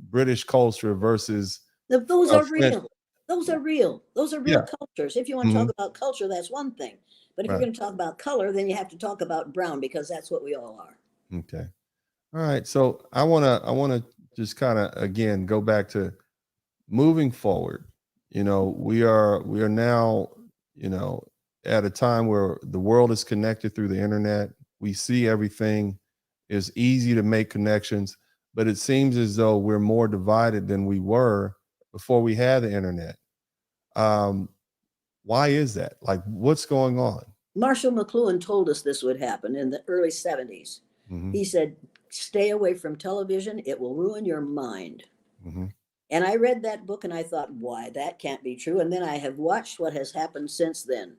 Speaker 1: British culture versus
Speaker 2: Those are
Speaker 1: French.
Speaker 2: real. Those are real. Those are real
Speaker 1: Yeah.
Speaker 2: cultures. If you want to
Speaker 1: Hmm.
Speaker 2: talk about culture, that's one thing. But if you're
Speaker 1: Right.
Speaker 2: going to talk about color, then you have to talk about brown because that's what we all are.
Speaker 1: Okay. All right. So I wanna just kind of again go back to moving forward. We are now, you know, at a time where the world is connected through the internet. We see everything. It's easy to make connections, but it seems as though we're more divided than we were before we had the internet. Um, why is that? Like, what's going on?
Speaker 2: Marshall McLuhan told us this would happen in the early 70s.
Speaker 1: Hmm.
Speaker 2: He said, stay away from television, it will ruin your mind.
Speaker 1: Hmm.
Speaker 2: And I read that book and I thought, why, that can't be true. And then I have watched what has happened since then.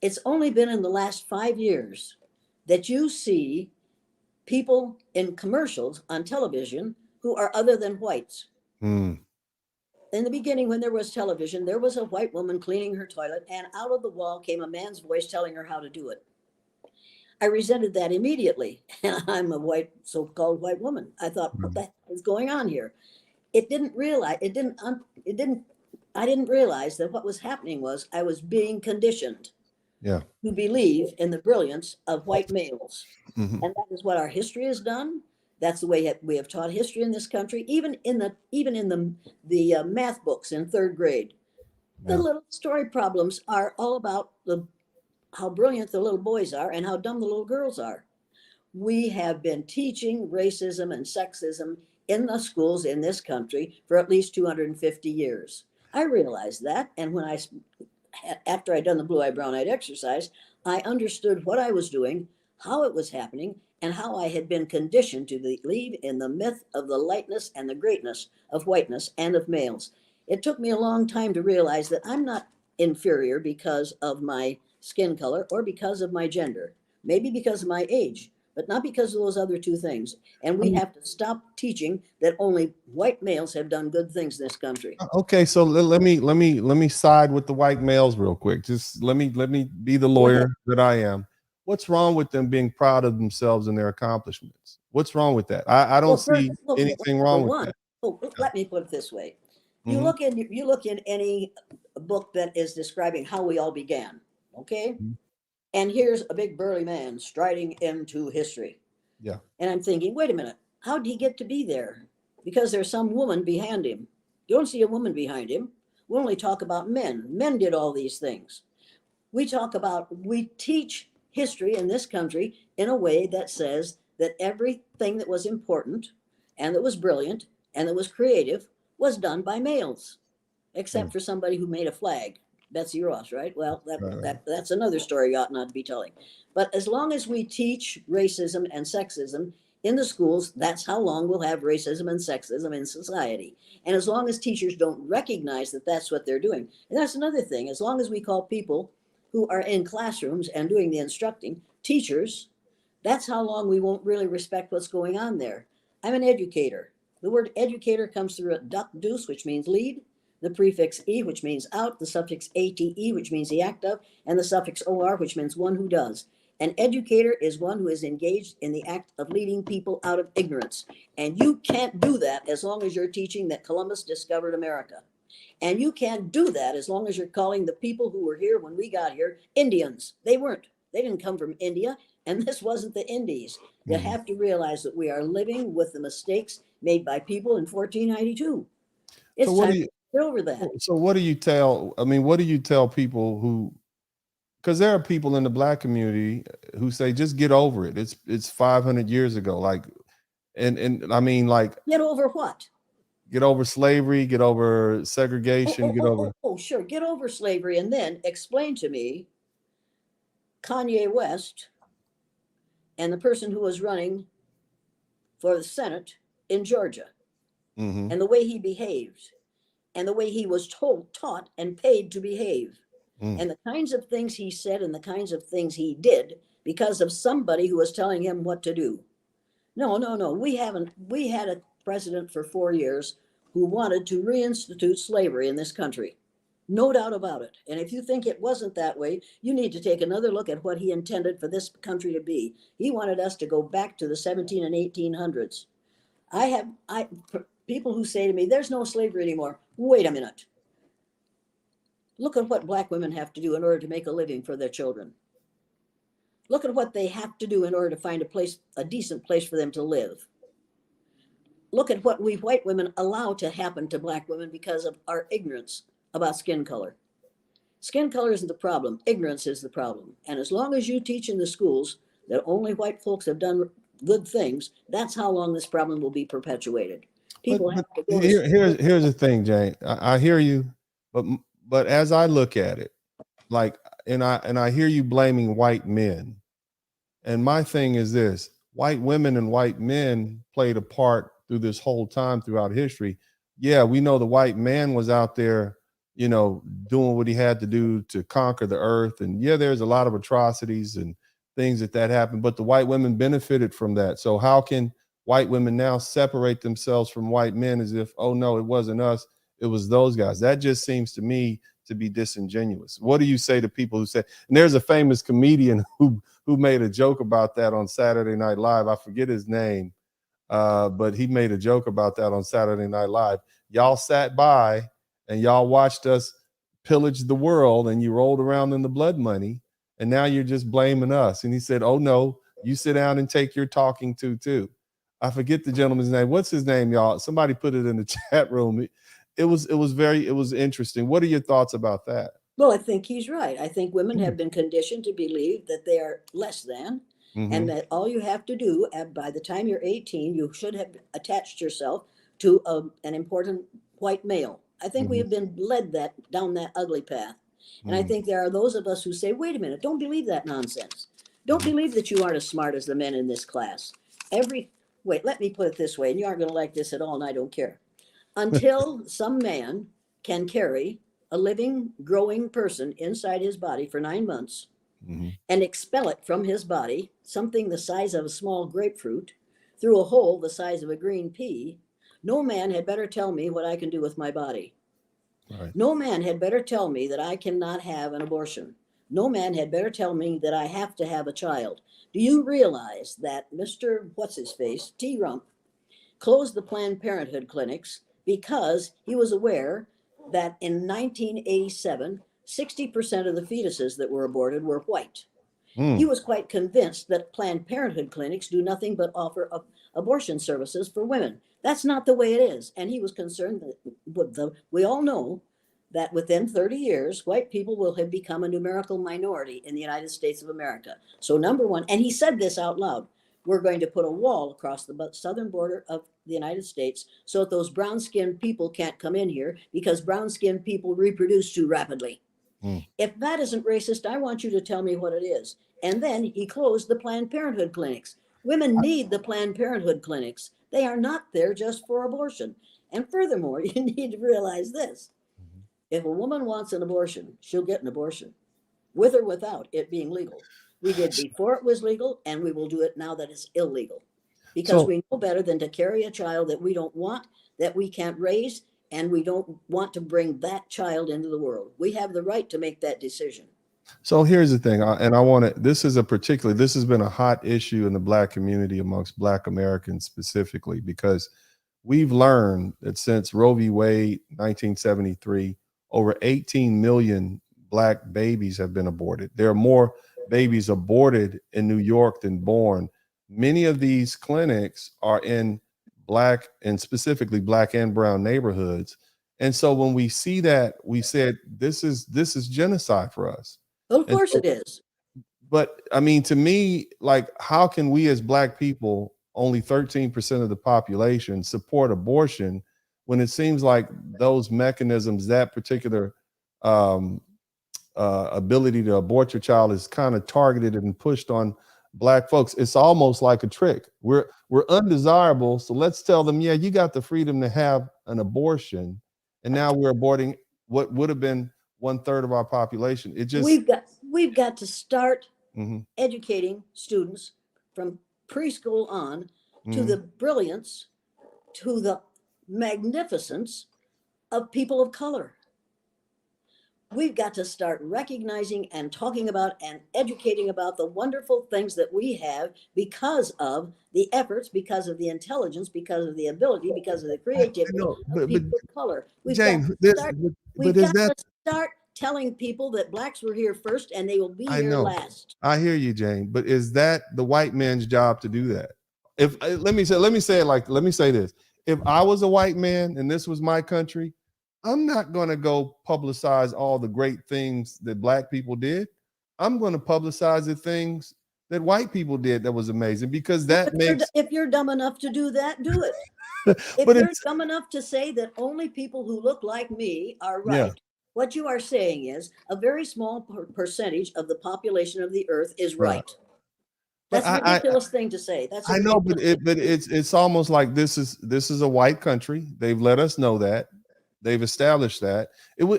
Speaker 2: It's only been in the last 5 years that you see people in commercials on television who are other than whites.
Speaker 1: Mm.
Speaker 2: In the beginning, when there was television, there was a white woman cleaning her toilet, and out of the wall came a man's voice telling her how to do it. I resented that immediately. And I'm a white, so-called white woman. I thought, what
Speaker 1: Mm.
Speaker 2: the heck is going on here? I didn't realize that what was happening was I was being conditioned
Speaker 1: Yeah.
Speaker 2: to believe in the brilliance of white males.
Speaker 1: Hmm.
Speaker 2: And that is what our history has done. That's the way we have taught history in this country, even in the math books in third grade. The
Speaker 1: Yeah.
Speaker 2: little story problems are all about how brilliant the little boys are and how dumb the little girls are. We have been teaching racism and sexism in the schools in this country for at least 250 years. I realized that, and after I'd done the blue eye brown eyed exercise, I understood what I was doing, how it was happening, and how I had been conditioned to believe in the myth of the lightness and the greatness of whiteness and of males. It took me a long time to realize that I'm not inferior because of my skin color or because of my gender, maybe because of my age, but not because of those other two things. And we have to stop teaching that only white males have done good things in this country.
Speaker 1: Okay, so let me side with the white males real quick. Just let me be the
Speaker 2: Go ahead.
Speaker 1: lawyer that I am. What's wrong with them being proud of themselves and their accomplishments? What's wrong with that? I don't
Speaker 2: Well, first,
Speaker 1: see
Speaker 2: well,
Speaker 1: anything
Speaker 2: number
Speaker 1: wrong with
Speaker 2: one,
Speaker 1: that.
Speaker 2: let me put it this way. You
Speaker 1: Hmm.
Speaker 2: look in any book that is describing how we all began, okay? And here's a big burly man striding into history.
Speaker 1: Yeah.
Speaker 2: And I'm thinking, wait a minute, how did he get to be there? Because there's some woman behind him. You don't see a woman behind him. We only talk about men. Men did all these things. We teach history in this country in a way that says that everything that was important and that was brilliant and that was creative was done by males,
Speaker 1: Mm.
Speaker 2: except for somebody who made a flag. Betsy Ross, right? Well,
Speaker 1: Right.
Speaker 2: that's another story you ought not to be telling. But as long as we teach racism and sexism in the schools, that's how long we'll have racism and sexism in society. And as long as teachers don't recognize that that's what they're doing, and that's another thing, as long as we call people who are in classrooms and doing the instructing teachers, that's how long we won't really respect what's going on there. I'm an educator. The word educator comes through a duck deuce, which means lead, the prefix e, which means out, the suffix ate, which means the act of, and the suffix or, which means one who does. An educator is one who is engaged in the act of leading people out of ignorance. And you can't do that as long as you're teaching that Columbus discovered America. And you can't do that as long as you're calling the people who were here when we got here Indians. They weren't. They didn't come from India, and this wasn't the Indies. You
Speaker 1: Mhm.
Speaker 2: have to realize that we are living with the mistakes made by people in 1492.
Speaker 1: So
Speaker 2: It's
Speaker 1: what
Speaker 2: time
Speaker 1: do
Speaker 2: to
Speaker 1: you
Speaker 2: get over that.
Speaker 1: so what do you tell I mean, what do you tell people who, because there are people in the black community who say just get over it. It's 500 years ago. Like, and I mean, like,
Speaker 2: Get over what?
Speaker 1: get over slavery, get over
Speaker 2: Oh,
Speaker 1: segregation,
Speaker 2: oh,
Speaker 1: get
Speaker 2: oh,
Speaker 1: over.
Speaker 2: oh, oh, sure. Get over slavery and then explain to me Kanye West and the person who was running for the Senate in Georgia
Speaker 1: Hmm.
Speaker 2: and the way he behaved and the way he was taught, and paid to behave,
Speaker 1: Mm.
Speaker 2: and the kinds of things he said and the kinds of things he did because of somebody who was telling him what to do. No, no, no. We haven't. We had a president for 4 years who wanted to reinstitute slavery in this country. No doubt about it. And if you think it wasn't that way, you need to take another look at what he intended for this country to be. He wanted us to go back to the 17 and 1800s. People who say to me, there's no slavery anymore. Wait a minute. Look at what black women have to do in order to make a living for their children. Look at what they have to do in order to find a decent place for them to live. Look at what we white women allow to happen to black women because of our ignorance about skin color. Skin color isn't the problem. Ignorance is the problem. And as long as you teach in the schools that only white folks have done good things, that's how long this problem will be perpetuated. People have to go to school.
Speaker 1: Here's the thing, Jane. I hear you, but as I look at it, like, and I hear you blaming white men, and my thing is this: white women and white men played a part through this whole time throughout history. Yeah, we know the white man was out there, doing what he had to do to conquer the earth, and yeah, there's a lot of atrocities and things that happened, but the white women benefited from that. So how can white women now separate themselves from white men as if, oh no, it wasn't us, it was those guys? That just seems to me to be disingenuous. What do you say to people who say, and there's a famous comedian who made a joke about that on Saturday Night Live. I forget his name, but he made a joke about that on Saturday Night Live. Y'all sat by and y'all watched us pillage the world, and you rolled around in the blood money, and now you're just blaming us. And he said, oh no, you sit down and take your talking to too. I forget the gentleman's name. What's his name, y'all? Somebody put it in the chat room. It was interesting. What are your thoughts about that?
Speaker 2: Well, I think he's right. I think women have been conditioned to believe that they are less than, and that all you have to do, by the time you're 18, you should have attached yourself to an important white male. I think we have been led down that ugly path. And I think there are those of us who say, wait a minute, don't believe that nonsense. Don't believe that you aren't as smart as the men in this class. Wait, let me put it this way, and you aren't going to like this at all, and I don't care. Until some man can carry a living, growing person inside his body for 9 months and expel it from his body, something the size of a small grapefruit, through a hole the size of a green pea, no man had better tell me what I can do with my body.
Speaker 1: Right.
Speaker 2: No man had better tell me that I cannot have an abortion. No man had better tell me that I have to have a child. Do you realize that Mr. What's-his-face, T. Rump, closed the Planned Parenthood clinics because he was aware that in 1987, 60% of the fetuses that were aborted were white. He was quite convinced that Planned Parenthood clinics do nothing but offer abortion services for women. That's not the way it is. And he was concerned that we all know that within 30 years, white people will have become a numerical minority in the United States of America. So number one, and he said this out loud, we're going to put a wall across the southern border of the United States so that those brown-skinned people can't come in here because brown-skinned people reproduce too rapidly. If that isn't racist, I want you to tell me what it is. And then he closed the Planned Parenthood clinics. Women need the Planned Parenthood clinics. They are not there just for abortion. And furthermore, you need to realize this. If a woman wants an abortion, she'll get an abortion, with or without it being legal. We did before it was legal, and we will do it now that it's illegal. Because we know better than to carry a child that we don't want, that we can't raise, and we don't want to bring that child into the world. We have the right to make that decision.
Speaker 1: So here's the thing, and I want to, this has been a hot issue in the Black community amongst Black Americans specifically, because we've learned that since Roe v. Wade, 1973, over 18 million Black babies have been aborted. There are more babies aborted in New York than born. Many of these clinics are in Black, and specifically Black and brown neighborhoods. And so when we see that, we said, this is genocide for us.
Speaker 2: Well, of course it is.
Speaker 1: But I mean, to me, like, how can we as Black people, only 13% of the population, support abortion when it seems like those mechanisms, that particular ability to abort your child, is kind of targeted and pushed on Black folks? It's almost like a trick. We're undesirable, so let's tell them, yeah, you got the freedom to have an abortion, and now we're aborting what would have been 1/3 of our population. It just
Speaker 2: we've got to start educating students from preschool on to the brilliance, to the magnificence of people of color. we've got to start recognizing and talking about and educating about the wonderful things that we have because of the efforts, because of the intelligence, because of the ability, because of the
Speaker 1: I
Speaker 2: creativity
Speaker 1: know,
Speaker 2: of
Speaker 1: but
Speaker 2: people of color.
Speaker 1: James, this,
Speaker 2: We've
Speaker 1: but is
Speaker 2: got
Speaker 1: that?
Speaker 2: to start telling people that blacks were here first and they will be
Speaker 1: I
Speaker 2: here
Speaker 1: know.
Speaker 2: last.
Speaker 1: I hear you, Jane, but is that the white man's job to do that? If let me say it like, let me say this. If I was a white man and this was my country, I'm not going to go publicize all the great things that black people did. I'm going to publicize the things that white people did that was amazing, because that makes,
Speaker 2: If you're dumb enough to do that, do it. If
Speaker 1: but
Speaker 2: you're
Speaker 1: it's,
Speaker 2: dumb enough to say that only people who look like me are
Speaker 1: yeah,
Speaker 2: right, what you are saying is a very small percentage of the population of the earth is
Speaker 1: right.
Speaker 2: right.
Speaker 1: But
Speaker 2: That's a ridiculous thing to say. That's a
Speaker 1: I know, but
Speaker 2: ridiculous thing to do.
Speaker 1: it's almost like this is a white country. They've let us know that. They've established that.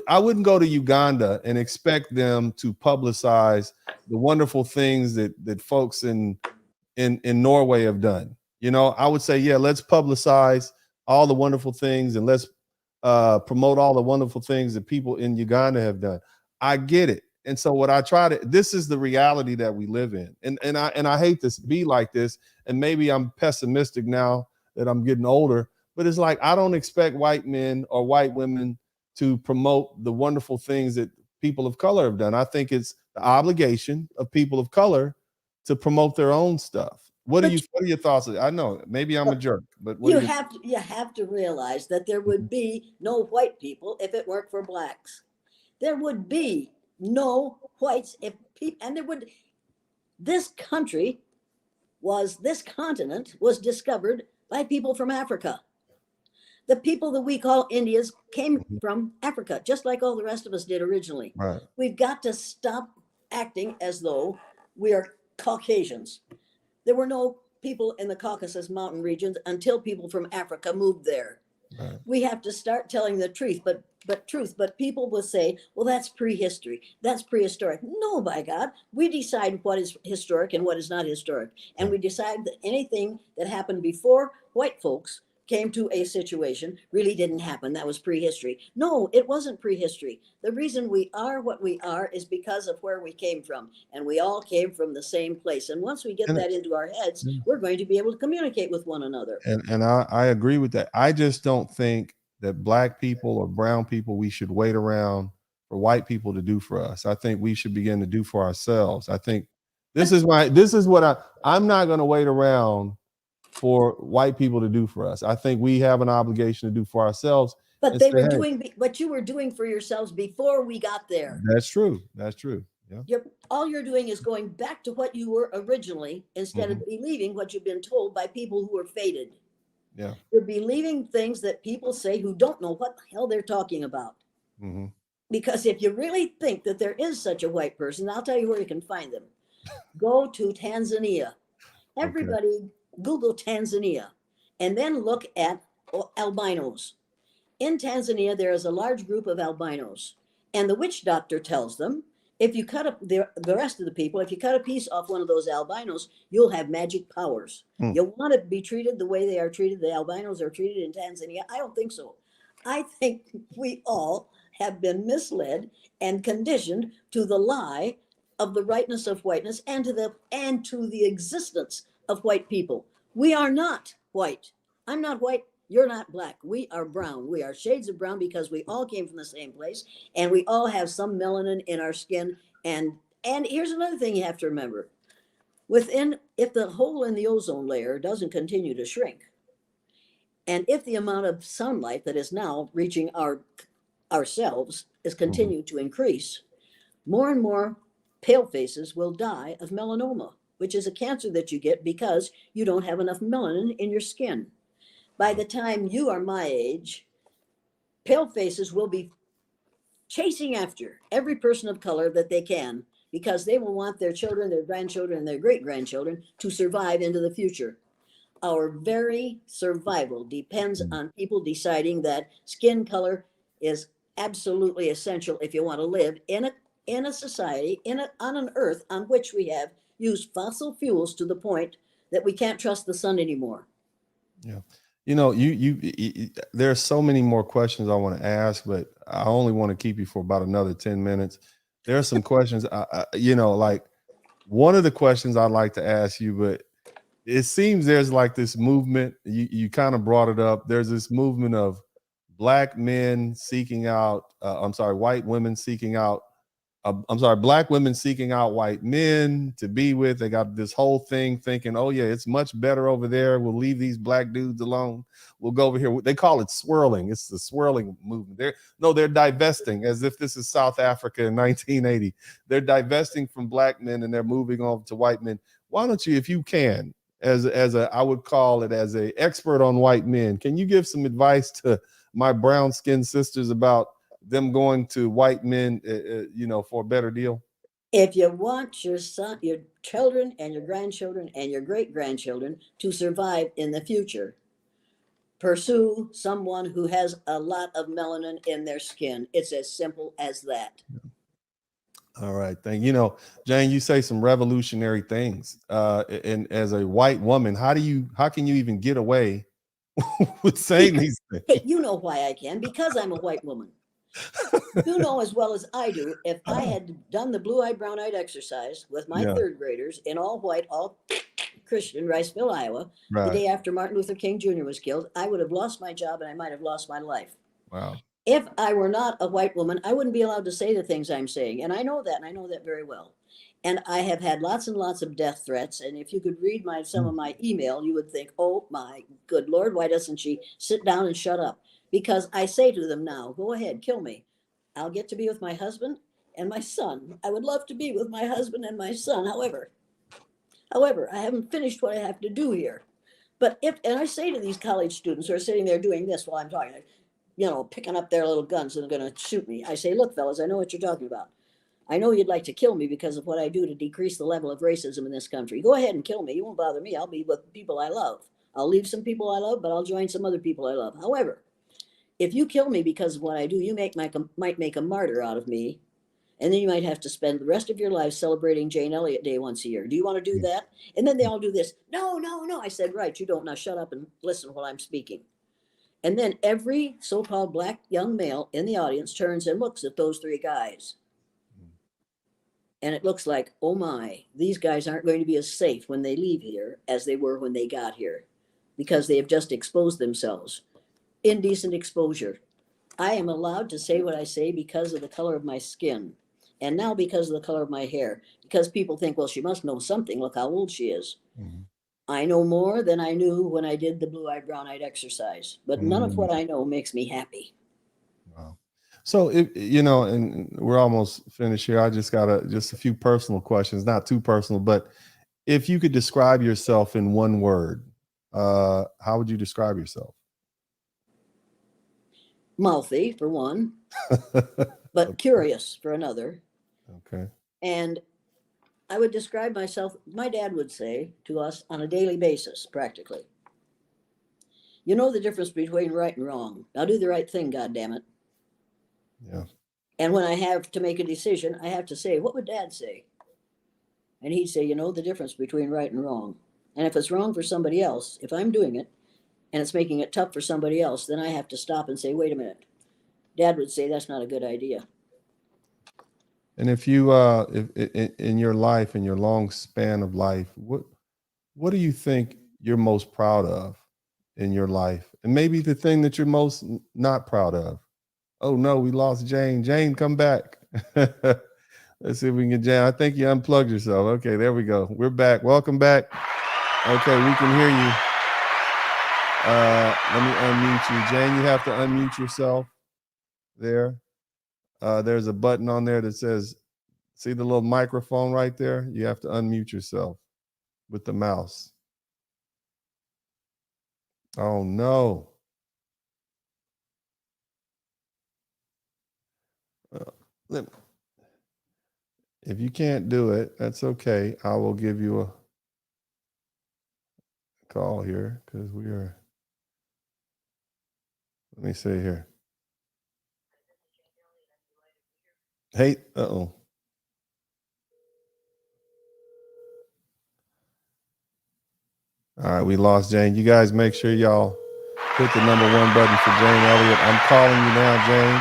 Speaker 1: I wouldn't go to Uganda and expect them to publicize the wonderful things that folks in Norway have done. You know, I would say, yeah, let's publicize all the wonderful things, and let's promote all the wonderful things that people in Uganda have done. I get it. And so what I try to, this is the reality that we live in. And I hate to be like this. And maybe I'm pessimistic now that I'm getting older, but it's like, I don't expect white men or white women to promote the wonderful things that people of color have done. I think it's the obligation of people of color to promote their own stuff. What
Speaker 2: But
Speaker 1: are your thoughts? I know maybe I'm a jerk, but what are
Speaker 2: you have to realize that there would be no white people if it weren't for blacks. There would be no whites if people, and there would, this country this continent was discovered by people from Africa. The people that we call Indians came
Speaker 1: Mhm.
Speaker 2: from Africa, just like all the rest of us did originally.
Speaker 1: Right.
Speaker 2: We've got to stop acting as though we are Caucasians. There were no people in the Caucasus mountain regions until people from Africa moved there.
Speaker 1: Right.
Speaker 2: We have to start telling the truth, but people will say, well, that's prehistory, that's prehistoric. No, by God, we decide what is historic and what is not historic, and
Speaker 1: Yeah.
Speaker 2: we decide that anything that happened before white folks came to a situation really didn't happen. That was prehistory. No, it wasn't prehistory. The reason we are what we are is because of where we came from, and we all came from the same place. And once we get
Speaker 1: And
Speaker 2: that into our heads,
Speaker 1: yeah.
Speaker 2: we're going to be able to communicate with one another.
Speaker 1: And I agree with that. I just don't think that black people or brown people, we should wait around for white people to do for us. I think we should begin to do for ourselves. I think this is what I'm not going to wait around for white people to do for us. I think we have an obligation to do for ourselves.
Speaker 2: But
Speaker 1: And
Speaker 2: they
Speaker 1: say,
Speaker 2: were
Speaker 1: hey,
Speaker 2: doing what you were doing for yourselves before we got there.
Speaker 1: that's true. That's true. Yeah.
Speaker 2: All you're doing is going back to what you were originally instead
Speaker 1: Mhm.
Speaker 2: of believing what you've been told by people who are faded.
Speaker 1: Yeah.
Speaker 2: You're believing things that people say who don't know what the hell they're talking about.
Speaker 1: Hmm.
Speaker 2: Because if you really think that there is such a white person, I'll tell you where you can find them. Go to Tanzania.
Speaker 1: Okay.
Speaker 2: Everybody Google Tanzania and then look at albinos. In Tanzania, there is a large group of albinos, and the witch doctor tells them if you cut up the rest of the people, if you cut a piece off one of those albinos, you'll have magic powers.
Speaker 1: Mm.
Speaker 2: You want to be treated the way they are treated, the albinos are treated in Tanzania? I don't think so. I think we all have been misled and conditioned to the lie of the rightness of whiteness and to the existence of white people. We are not white. I'm not white. You're not black. We are brown. We are shades of brown because we all came from the same place and we all have some melanin in our skin. And here's another thing you have to remember. If the hole in the ozone layer doesn't continue to shrink, and if the amount of sunlight that is now reaching ourselves is
Speaker 1: Mhm.
Speaker 2: continuing to increase, more and more pale faces will die of melanoma, which is a cancer that you get because you don't have enough melanin in your skin. By the time you are my age, pale faces will be chasing after every person of color that they can because they will want their children, their grandchildren, and their great grandchildren to survive into the future. Our very survival depends
Speaker 1: Mhm.
Speaker 2: on people deciding that skin color is absolutely essential if you want to live in a society on an earth on which we have used fossil fuels to the point that we can't trust the sun anymore.
Speaker 1: Yeah. You know, there are so many more questions I want to ask, but I only want to keep you for about another 10 minutes. There are some questions, you know, like one of the questions I'd like to ask you, but it seems there's like this movement, you kind of brought it up. There's this movement of black men seeking out, I'm sorry, white women seeking out, I'm sorry, black women seeking out white men to be with. They got this whole thing thinking, oh yeah, it's much better over there. We'll leave these black dudes alone. We'll go over here. They call it swirling. It's the swirling movement. They're divesting, as if this is South Africa in 1980. They're divesting from black men and they're moving on to white men. Why don't you, if you can, as a I would call it as a expert on white men, can you give some advice to my brown skinned sisters about them going to white men, you know, for a better deal?
Speaker 2: If you want your son, your children, and your grandchildren, and your great grandchildren to survive in the future, pursue someone who has a lot of melanin in their skin. It's as simple as that.
Speaker 1: All right, thank you. You know, Jane, you say some revolutionary things. And as a white woman, how can you even get away with saying these things?
Speaker 2: Hey, you know why I can, because I'm a white woman. You know as well as I do, if I had done the blue-eyed, brown-eyed exercise with my
Speaker 1: Yeah,
Speaker 2: third graders in all white, all Christian, Riceville, Iowa, the
Speaker 1: right.
Speaker 2: day after Martin Luther King Jr. was killed, I would have lost my job and I might have lost my life.
Speaker 1: Wow.
Speaker 2: If I were not a white woman, I wouldn't be allowed to say the things I'm saying. And I know that, and I know that very well. And I have had lots and lots of death threats. And if you could read some of my email, you would think, oh my good Lord, why doesn't she sit down and shut up? Because I say to them now, go ahead, kill me. I'll get to be with my husband and my son. I would love to be with my husband and my son. However, I haven't finished what I have to do here. But and I say to these college students who are sitting there doing this while I'm talking, picking up their little guns and going to shoot me. I say, look, fellas, I know what you're talking about. I know you'd like to kill me because of what I do to decrease the level of racism in this country. Go ahead and kill me. You won't bother me. I'll be with people I love. I'll leave some people I love, but I'll join some other people I love. However, if you kill me because of what I do, you might make a martyr out of me. And then you might have to spend the rest of your life celebrating Jane Elliott Day once a year. Do you want to do that? And then they all do this. No, no, no. I said, right, you don't. Now shut up and listen while I'm speaking. And then every so-called black young male in the audience turns and looks at those three guys. And it looks like, oh my, these guys aren't going to be as safe when they leave here as they were when they got here, because they have just exposed themselves. Indecent exposure. I am allowed to say what I say because of the color of my skin. And now because of the color of my hair. Because people think, well, she must know something. Look how old she is.
Speaker 1: Mhm.
Speaker 2: I know more than I knew when I did the blue-eyed, brown-eyed exercise. But none of
Speaker 1: Mhm.
Speaker 2: what I know makes me happy.
Speaker 1: Wow. So if you know, and we're almost finished here. I just got just a few personal questions, not too personal, but if you could describe yourself in one word, how would you describe yourself?
Speaker 2: Mouthy, for one, but curious for another.
Speaker 1: Okay.
Speaker 2: And I would describe myself, my dad would say to us on a daily basis, practically, you know the difference between right and wrong. Now do the right thing, goddammit.
Speaker 1: Yeah.
Speaker 2: And when I have to make a decision, I have to say, what would dad say? And he'd say, you know the difference between right and wrong. And if it's wrong for somebody else, if I'm doing it and it's making it tough for somebody else, then I have to stop and say, wait a minute. Dad would say that's not a good idea.
Speaker 1: And if you if in your life, in your long span of life, what do you think you're most proud of in your life? And maybe the thing that you're most not proud of. Oh no, we lost Jane. Jane, come back. Let's see if we can get Jane. I think you unplugged yourself. Okay, there we go. We're back. Welcome back. Okay, we can hear you. Let me unmute you. Jane, you have to unmute yourself there. There's a button on there that says, see the little microphone right there? You have to unmute yourself with the mouse. Oh no. Uh, if you can't do it, that's okay. I will give you a call here because we are. Let me see here. Hey, uh-oh. All right, we lost Jane. You guys make sure y'all hit the number 1 button for Jane Elliott. I'm calling you now, Jane.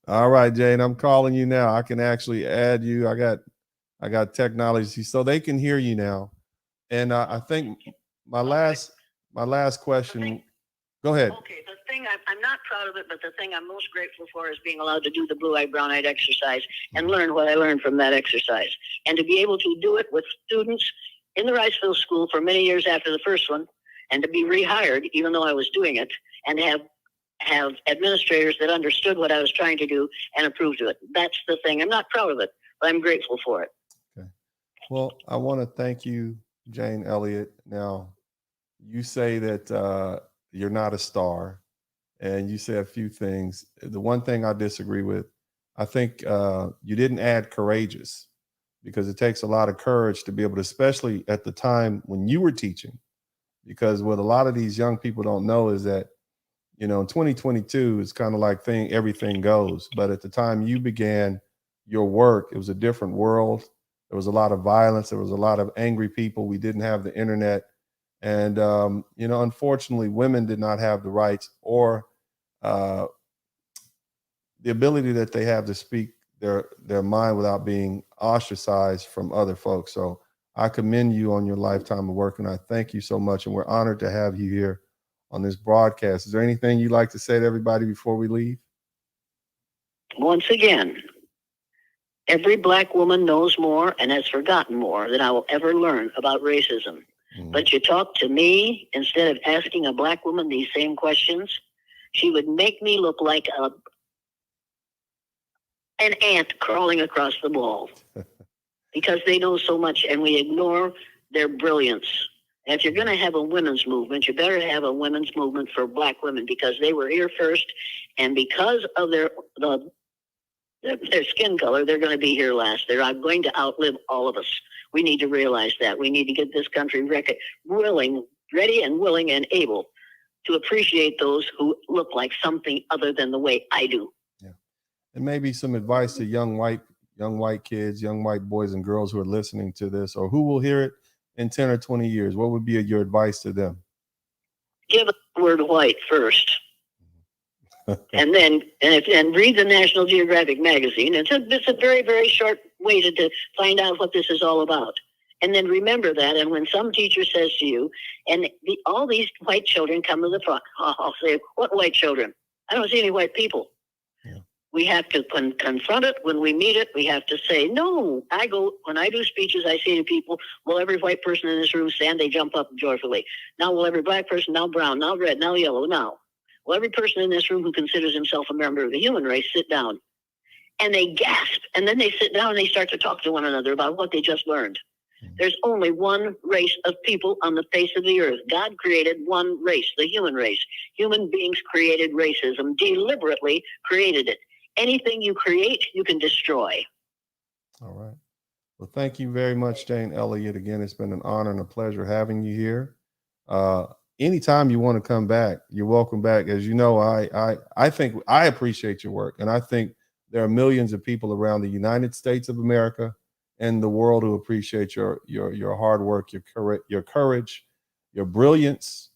Speaker 1: All right, Jane, I'm calling you now. I can actually add you. I got technology so they can hear you now. And I think my last question. Go ahead.
Speaker 2: Okay, the thing I'm not proud of it, but the thing I'm most grateful for is being allowed to do the blue-eyed, brown-eyed exercise and learn what I learned from that exercise, and to be able to do it with students in the Riceville School for many years after the first one, and to be rehired even though I was doing it, and have administrators that understood what I was trying to do and approved of it. That's the thing. I'm not proud of it, but I'm grateful for it.
Speaker 1: Okay. Well, I want to thank you, Jane Elliott. Now, you say that you're not a star, and you say a few things. The one thing I disagree with, I think you didn't add courageous, because it takes a lot of courage to be able to, especially at the time when you were teaching, because what a lot of these young people don't know is that, in 2022, it's kind of like everything goes. But at the time you began your work, it was a different world. There was a lot of violence. There was a lot of angry people. We didn't have the internet. And, unfortunately, women did not have the rights or the ability that they have to speak their mind without being ostracized from other folks. So I commend you on your lifetime of work, and I thank you so much. And we're honored to have you here on this broadcast. Is there anything you'd like to say to everybody before we leave?
Speaker 2: Once again, every Black woman knows more and has forgotten more than I will ever learn about racism. Mm-hmm. But you talk to me, instead of asking a Black woman these same questions, she would make me look like an ant crawling across the wall because they know so much and we ignore their brilliance. And if you're going to have a women's movement, you better have a women's movement for Black women, because they were here first, and because of their skin color, they're going to be here last. They're going to outlive all of us. We need to realize that. We need to get this country ready and willing and able to appreciate those who look like something other than the way I do.
Speaker 1: Yeah. And maybe some advice to young white kids, young white boys and girls who are listening to this, or who will hear it in 10 or 20 years. What would be your advice to them?
Speaker 2: Give the word white first. and read the National Geographic magazine. It's a very, very short way to find out what this is all about. And then remember that. And when some teacher says to you, and all these white children come to the front, I'll say, what white children? I don't see any white people. Yeah. We have to confront it when we meet it. We have to say, no. When I do speeches, I say to people, will every white person in this room stand? They jump up joyfully. Now will every Black person, now brown, now red, now yellow, now. Well, every person in this room who considers himself a member of the human race, sit down. And they gasp. And then they sit down and they start to talk to one another about what they just learned. There's only one race of people on the face of the earth. God created one race, the human race. Human beings created racism, deliberately created it. Anything you create, you can destroy.
Speaker 1: All right. Well, thank you very much, Jane Elliott. Again, it's been an honor and a pleasure having you here. Anytime you want to come back, you're welcome back. As you know, I think I appreciate your work, and I think there are millions of people around the United States of America and the world who appreciate your hard work, your courage, your brilliance,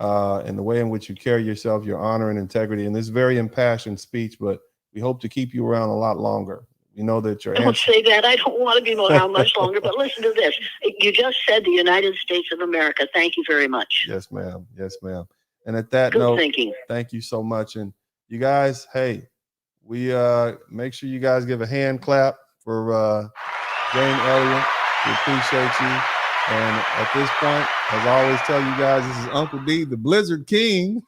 Speaker 1: and the way in which you carry yourself, your honor and integrity. And this very impassioned speech, but we hope to keep you around a lot longer. We know that your
Speaker 2: Don't say that. I don't want to be around much longer, but listen to this. You just said the United States of America. Thank you very much.
Speaker 1: Yes, ma'am. Yes, ma'am. And at that
Speaker 2: Good
Speaker 1: note,
Speaker 2: thinking.
Speaker 1: Thank you so much. And you guys, hey, we make sure you guys give a hand clap for Jane Elliott. We appreciate you. And at this point, as I always tell you guys, this is Uncle D, the Blizzard King.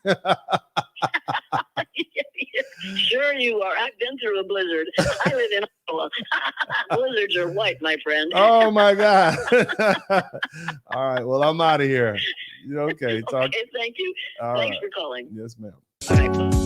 Speaker 2: Sure you are. I've been through a blizzard. I live in Iowa. Blizzards are white, my friend.
Speaker 1: Oh, my God. All right. Well, I'm out of here. Okay.
Speaker 2: Okay, thank you.
Speaker 1: All
Speaker 2: Thanks
Speaker 1: right.
Speaker 2: for calling.
Speaker 1: Yes, ma'am.
Speaker 2: All right.